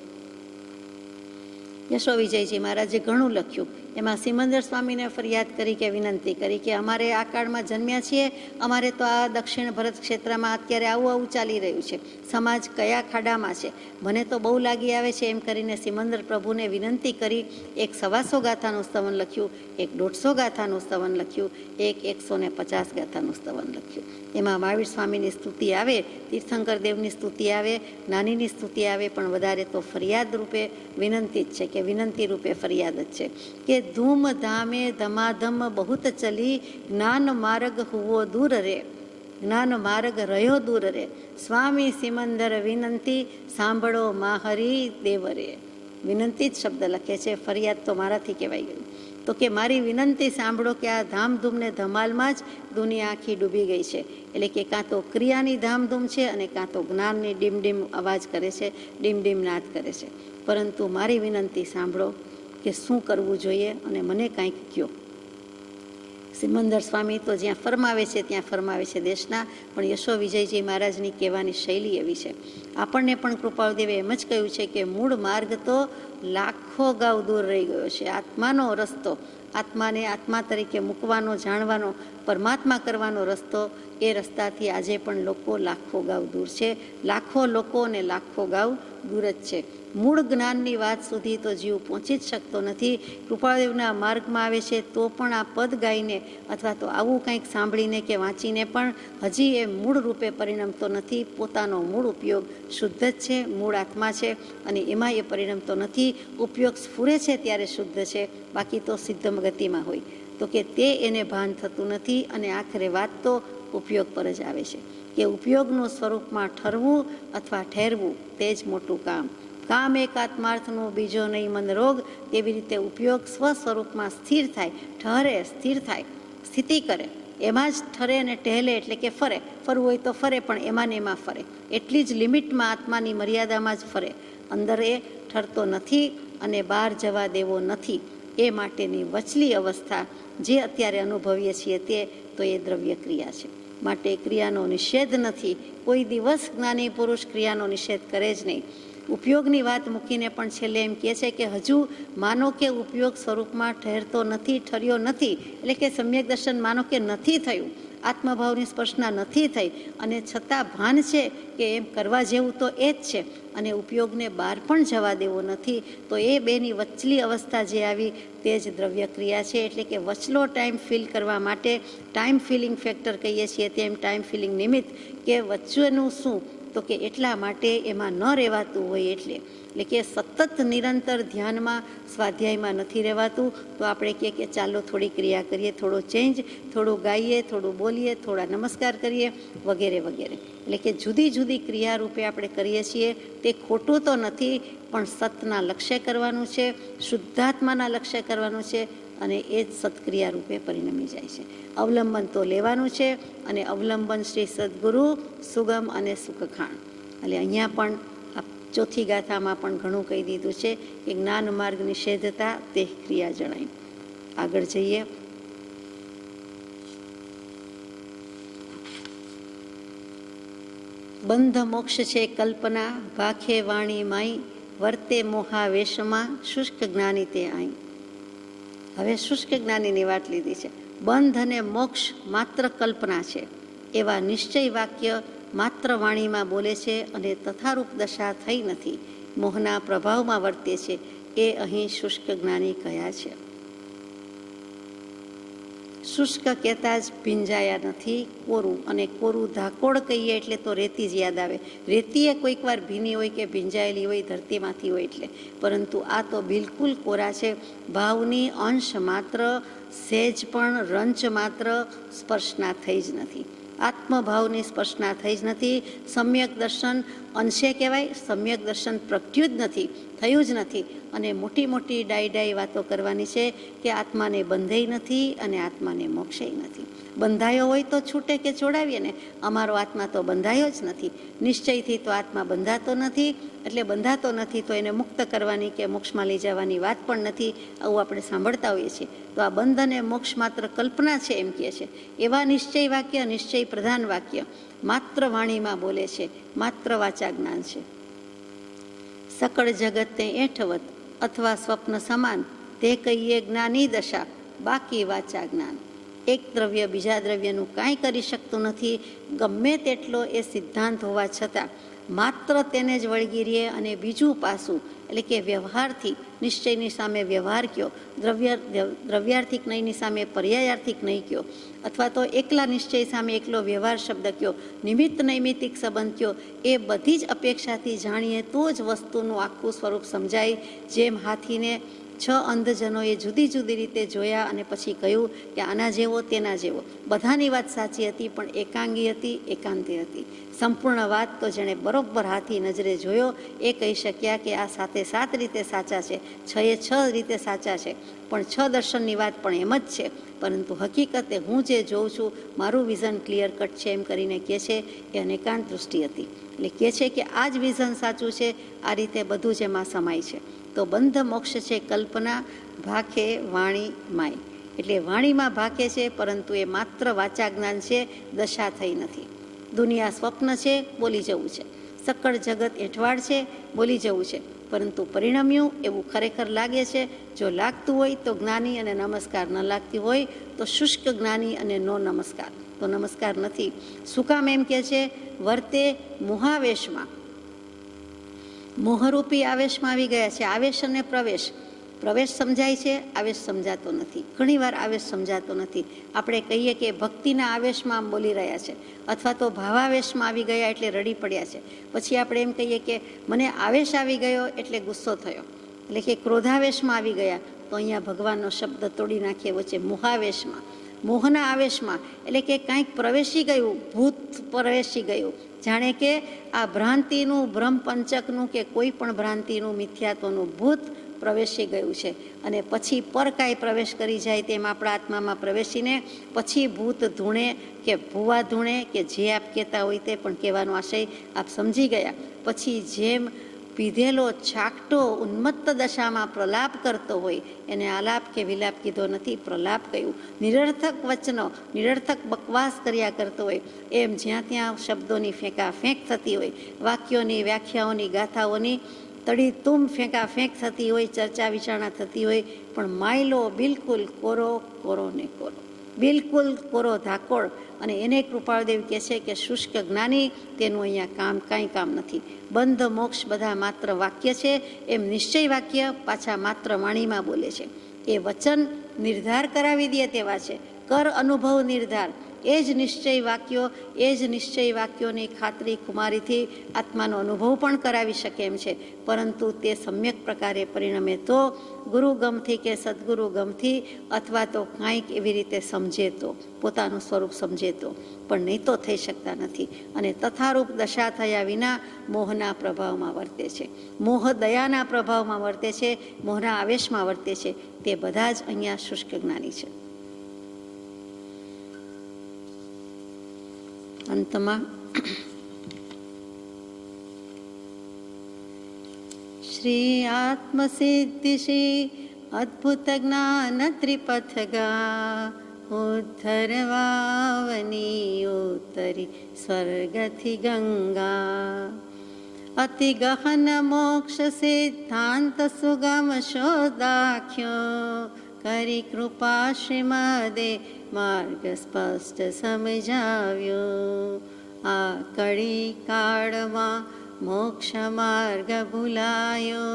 યશો વિજયજી મહારાજે ઘણું લખ્યું. એમાં સિમંદર સ્વામીને ફરિયાદ કરી કે વિનંતી કરી કે અમારે આ કાળમાં જન્મ્યા છીએ, અમારે તો આ દક્ષિણ ભરત ક્ષેત્રમાં અત્યારે આવું ચાલી રહ્યું છે, સમાજ કયા ખાડામાં છે, મને તો બહુ લાગી આવે છે, એમ કરીને સિમંદર પ્રભુને વિનંતી કરી. એક 125 ગાથાનું સ્તવન લખ્યું, એક 150 ગાથાનું સ્તવન લખ્યું, એક 150 ગાથાનું સ્તવન લખ્યું. એમાં મહાવીર સ્વામીની સ્તુતિ આવે, તીર્થંકર દેવની સ્તુતિ આવે, નાનીની સ્તુતિ આવે, પણ વધારે તો ફરિયાદ રૂપે વિનંતી જ છે, કે વિનંતી રૂપે ફરિયાદ જ છે કે ધૂમ ધામે ધમાધમ બહુત ચલી, જ્ઞાન માર્ગ હુવો દૂર રે, જ્ઞાન માર્ગ રહ્યો દૂર રે, સ્વામી સિમંદર વિનંતી સાંભળો માહરી દેવરે. વિનંતી જ શબ્દ લખે છે, ફરિયાદ તો મારાથી કહેવાય ગયું. તો કે મારી વિનંતી સાંભળો કે આ ધામધૂમ ને ધમાલમાં જ દુનિયા આખી ડૂબી ગઈ છે. એટલે કે કાં તો ક્રિયાની ધામધૂમ છે અને કાં તો જ્ઞાનની ડીમ અવાજ કરે છે, ડીમ નાદ કરે છે. પરંતુ મારી વિનંતી સાંભળો કે શું કરવું જોઈએ અને મને કાંઈક કહો. સિમંદર સ્વામી તો જ્યાં ફરમાવે છે ત્યાં ફરમાવે છે દેશના, પણ યશો વિજયજી મહારાજની કહેવાની શૈલી એવી છે. આપણને પણ કૃપાળુદેવે એમ જ કહ્યું છે કે મૂળ માર્ગ તો લાખો ગાઉ દૂર રહી ગયો છે. આત્માનો રસ્તો, આત્માને આત્મા તરીકે મૂકવાનો, જાણવાનો, પરમાત્મા કરવાનો રસ્તો, એ રસ્તાથી આજે પણ લોકો લાખો ગાઉ દૂર છે. લાખો લોકો અને લાખો ગાઉ દૂર જ છે. મૂળ જ્ઞાનની વાત સુધી તો જીવ પહોંચી જ શકતો નથી. કૃપાળદેવના માર્ગમાં આવે છે તો પણ આ પદ ગાઈને અથવા તો આવું કંઈક સાંભળીને કે વાંચીને પણ હજી એ મૂળ રૂપે પરિણમતો નથી. પોતાનો મૂળ ઉપયોગ શુદ્ધ જ છે, મૂળ આત્મા છે, અને એમાં એ પરિણમતો નથી. ઉપયોગ સ્ફુરે છે ત્યારે શુદ્ધ છે, બાકી તો સિદ્ધ ગતિમાં હોય. તો કે તે એને ભાન થતું નથી, અને આખરે વાત તો ઉપયોગ પર જ આવે છે કે ઉપયોગનું સ્વરૂપમાં ઠરવું અથવા ઠેરવું તે જ મોટું કામ. કામ એક આત્માર્થનો બીજો નહીં મન રોગ, તેવી રીતે ઉપયોગ સ્વ સ્વરૂપમાં સ્થિર થાય, ઠરે, સ્થિર થાય, સ્થિતિ કરે, એમાં જ ઠરે અને ટહેલે, એટલે કે ફરે. ફરવું હોય તો ફરે, પણ એમાં ને એમાં ફરે, એટલી જ લિમિટમાં, આત્માની મર્યાદામાં જ ફરે. અંદર એ ઠરતો નથી અને બહાર જવા દેવો નથી. એ માટેની વચલી અવસ્થા જે અત્યારે અનુભવીએ છીએ તે તો એ દ્રવ્ય ક્રિયા છે. માટે ક્રિયાનો નિષેધ નથી. કોઈ દિવસ જ્ઞાની પુરુષ ક્રિયાનો નિષેધ કરે જ નહીં. ઉપયોગની વાત મૂકીને પણ છેલ્લે એમ કહે છે કે હજુ માનો કે ઉપયોગ સ્વરૂપમાં ઠહેરતો નથી, ઠર્યો નથી, એટલે કે સમ્યક દર્શન માનો કે નથી થયું, આત્મભાવની સ્પર્શના નથી થઈ, અને છતાં ભાન છે કે એમ કરવા જેવું તો એ જ છે, અને ઉપયોગને બહાર પણ જવા દેવો નથી. તો એ બેની વચલી અવસ્થા જે આવી તે જ દ્રવ્ય ક્રિયા છે. એટલે કે વચલો ટાઈમ ફિલ કરવા માટે ટાઈમ ફિલિંગ ફેક્ટર કહીએ છીએ તેમ ટાઈમ ફિલિંગ નિમિત્ત, કે વચ્ચેનું શું, તો કે એટલા માટે એમાં ન રહેવાતું હોય. એટલે કે સતત નિરંતર ધ્યાનમાં, સ્વાધ્યાયમાં નથી રહેવાતું. તો આપણે કહીએ કે ચાલો થોડી ક્રિયા કરીએ, થોડો ચેન્જ, થોડું ગાઈએ, થોડું બોલીએ, થોડા નમસ્કાર કરીએ, વગેરે વગેરે. એટલે કે જુદી જુદી ક્રિયારૂપે આપણે કરીએ છીએ. તે ખોટું તો નથી, પણ સતના લક્ષ્ય કરવાનું છે, શુદ્ધાત્માના લક્ષ્ય કરવાનું છે, અને એ જ સત્ક્રિયા રૂપે પરિણમી જાય છે. અવલંબન તો લેવાનું છે, અને અવલંબન શ્રી સદગુરુ સુગમ અને સુખખાણ. એટલે અહીંયા પણ આ ચોથી ગાથામાં પણ ઘણું કહી દીધું છે કે જ્ઞાન માર્ગ નિષેધતા તે ક્રિયા જણાય. આગળ જઈએ. બંધ મોક્ષ છે કલ્પના, ભાખે વાણી માઈ, વર્તે મોહાવેશમાં, શુષ્ક જ્ઞાની તે આઈ. હવે શુષ્ક જ્ઞાનીની વાત લીધી છે. બંધ અને મોક્ષ માત્ર કલ્પના છે એવા નિશ્ચય વાક્ય માત્ર વાણીમાં બોલે છે, અને તથારૂપ દશા થઈ નથી, મોહના પ્રભાવમાં વર્તે છે. એ અહીં શુષ્ક જ્ઞાની કયા છે. શુષ્ક કહેતા જ ભીંજાયા નથી, કોરું. અને કોરું ધાકોડ કહીએ એટલે તો રેતી જ યાદ આવે. રેતી એ કોઈક વાર ભીની હોય કે ભીંજાયેલી હોય, ધરતીમાંથી હોય એટલે. પરંતુ આ તો બિલકુલ કોરા છે. ભાવની અંશ માત્ર, સહેજ પણ રંચ માત્ર સ્પર્શના થઈ જ નથી. આત્મભાવની સ્પર્શના થઈ જ નથી. સમ્યક દર્શન અંશે કહેવાય, સમ્યક દર્શન પ્રગટ્યું જ નથી, થયું જ નથી. અને મોટી મોટી ડાઈ વાતો કરવાની છે કે આત્માને બંધાઈ નથી અને આત્માને મોક્ષે નથી. બંધાયો હોય તો છૂટે કે છોડાવીએ ને, અમારો આત્મા તો બંધાયો જ નથી. નિશ્ચયથી તો આત્મા બંધાતો નથી, એટલે બંધાતો નથી તો એને મુક્ત કરવાની કે મોક્ષમાં લઈ જવાની વાત પણ નથી. આવું આપણે સાંભળતા હોઈએ છીએ. તો આ બંધ અને મોક્ષ માત્ર કલ્પના છે એમ કહે છે. એવા નિશ્ચય વાક્ય, નિશ્ચય પ્રધાન વાક્ય માત્ર વાણીમાં બોલે છે, માત્ર વાચા જ્ઞાન છે. સકળ જગતને એઠવત અથવા સ્વપ્ન સમાન તે કહીએ જ્ઞાની દશા, બાકી વાચા જ્ઞાન. એક દ્રવ્ય બીજા દ્રવ્યનું કાંઈ કરી શકતું નથી. ગમે તેટલો એ સિદ્ધાંત હોવા છતાં માત્ર તેને જ વળગી રહે. અને બીજું પાસું એટલે કે વ્યવહારથી નિશ્ચયની સામે વ્યવહાર કયો, દ્રવ્યાર્થિક નહીંની સામે પર્યાયાર્થિક નહીં કયો, અથવા તો એકલા નિશ્ચય સામે એકલો વ્યવહાર શબ્દ કયો, નિમિત્ત નૈમિત્તિક સંબંધ કયો, એ બધી જ અપેક્ષાથી જાણીએ તો જ વસ્તુનું આખું સ્વરૂપ સમજાય. જેમ હાથીને 6 અંધજનોએ જુદી જુદી રીતે જોયા અને પછી કહ્યું કે આના જેવો તેના જેવો. બધાની વાત સાચી હતી, પણ એકાંગી હતી, એકાંતે હતી. સંપૂર્ણ વાત તો જેણે બરોબર હાથી નજરે જોયો એ કહી શક્યા કે આ 7 રીતે સાચા છે, 6 રીતે સાચા છે. પણ 6 દર્શનની વાત પણ એમ જ છે. પરંતુ હકીકતે હું જે જોઉં છું મારું વિઝન ક્લિયર કટ છે એમ કરીને કહે છે એ અનેકાંત દૃષ્ટિ હતી. એટલે કહે છે કે આ જ વિઝન સાચું છે. આ રીતે બધું જ એમાં સમાય છે. તો બંધ મોક્ષ છે કલ્પના, ભાખે વાણી માય. એટલે વાણીમાં ભાખે છે, પરંતુ એ માત્ર વાચા જ્ઞાન છે, દશા થઈ નથી. દુનિયા સ્વપ્ન છે, બોલી જવું છે. સકળ જગત એઠવાડ છે, બોલી જવું છે. પરંતુ પરિણમ્યું એવું ખરેખર લાગે છે. જો લાગતું હોય તો જ્ઞાની અને નમસ્કાર, ન લાગતી હોય તો શુષ્ક જ્ઞાની અને નો નમસ્કાર. તો નમસ્કાર નથી. શું કામ એમ કે છે? વર્તે મોહાવેશમાં, મોહરૂપી આવેશમાં આવી ગયા છે. આવેશ અને પ્રવેશ, પ્રવેશ સમજાય છે, આવેશ સમજાતો નથી. ઘણીવાર આવેશ સમજાતો નથી. આપણે કહીએ કે ભક્તિના આવેશમાં આમ બોલી રહ્યા છે, અથવા તો ભાવાવેશમાં આવી ગયા એટલે રડી પડ્યા છે. પછી આપણે એમ કહીએ કે મને આવેશ આવી ગયો એટલે ગુસ્સો થયો, એટલે કે ક્રોધાવેશમાં આવી ગયા. તો અહીંયા ભગવાનનો શબ્દ તોડી નાખીએ વચ્ચે મોહાવેશમાં, મોહના આવેશમાં, એટલે કે કાંઈક પ્રવેશી ગયું, ભૂત પ્રવેશી ગયું. જાણે કે આ ભ્રાંતિનું, બ્રહ્મપંચકનું કે કોઈ પણ ભ્રાંતિનું, મિથ્યાત્વનું ભૂત પ્રવેશી ગયું છે. અને પછી પર કાંઈ પ્રવેશ કરી જાય તેમ આપણા આત્મામાં પ્રવેશીને પછી ભૂત ધૂણે કે ભૂવા ધૂણે કે જે આપ કહેતા હોય તે, પણ કહેવાનો આશય આપ સમજી ગયા. પછી જેમ પીધેલો છાકટો ઉન્મત્ત દશામાં પ્રલાપ કરતો હોય, એને આલાપ કે વિલાપ કીધો નથી, પ્રલાપ કહ્યું. નિરર્થક વચનો, નિરર્થક બકવાસ કર્યા કરતો હોય, એમ જ્યાં ત્યાં શબ્દોની ફેંકાફેંક થતી હોય, વાક્યોની, વ્યાખ્યાઓની, ગાથાઓની તડી તુમ ફેંકાફેંક થતી હોય, ચર્ચા વિચારણા થતી હોય, પણ માયલો બિલકુલ કોરો, કોરો ને કોરો, બિલકુલ કોરો ધાકોળ. અને એને કૃપાળદેવ કહે છે કે શુષ્ક જ્ઞાની, તેનું અહીંયા કાંઈ કામ નથી. બંધ મોક્ષ બધા માત્ર વાક્ય છે, એમ નિશ્ચય વાક્ય પાછા માત્ર વાણીમાં બોલે છે. એ વચન નિર્ધાર કરાવી દે તેવા છે, કર અનુભવ નિર્ધાર. એ જ નિશ્ચય વાક્યો, એ જ નિશ્ચય વાક્યોની ખાતરી કુમારીથી આત્માનો અનુભવ પણ કરાવી શકે એમ છે. પરંતુ તે સમ્યક પ્રકારે પરિણમે તો, ગુરુ ગમથી કે સદગુરુ ગમથી, અથવા તો કાંઈક એવી રીતે સમજે તો, પોતાનું સ્વરૂપ સમજે તો, પણ નહીં તો થઈ શકતા નથી. અને તથારૂપ દશા થયા વિના મોહના પ્રભાવમાં વર્તે છે, મોહ દયાના પ્રભાવમાં વર્તે છે, મોહના આવેશમાં વર્તે છે. તે બધા જ અહીંયા શુષ્ક જ્ઞાની છે. અંતમાં શ્રી આત્મસિદ્ધિ શ્રી અદ્ભુત જ્ઞાન ત્રિપથગા, ઉદ્ધરવાવની ઉતરી સ્વર્ગથી ગંગા. અતિ ગહન મોક્ષ સિદ્ધાંત સુગમ શોધાખ્યો, કરી કૃપા શ્રીમદે માર્ગ સ્પષ્ટ સમજાવ્યો. આ કળી કાળમાં મોક્ષ માર્ગ ભૂલાયો,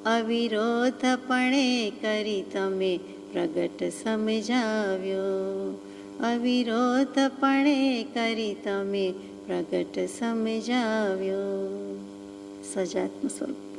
અવિરોધપણે કરી તમે પ્રગટ સમજાવ્યો, અવિરોધપણે કરી તમે પ્રગટ સમજાવ્યો. સજાત્મ સ્વરૂપ.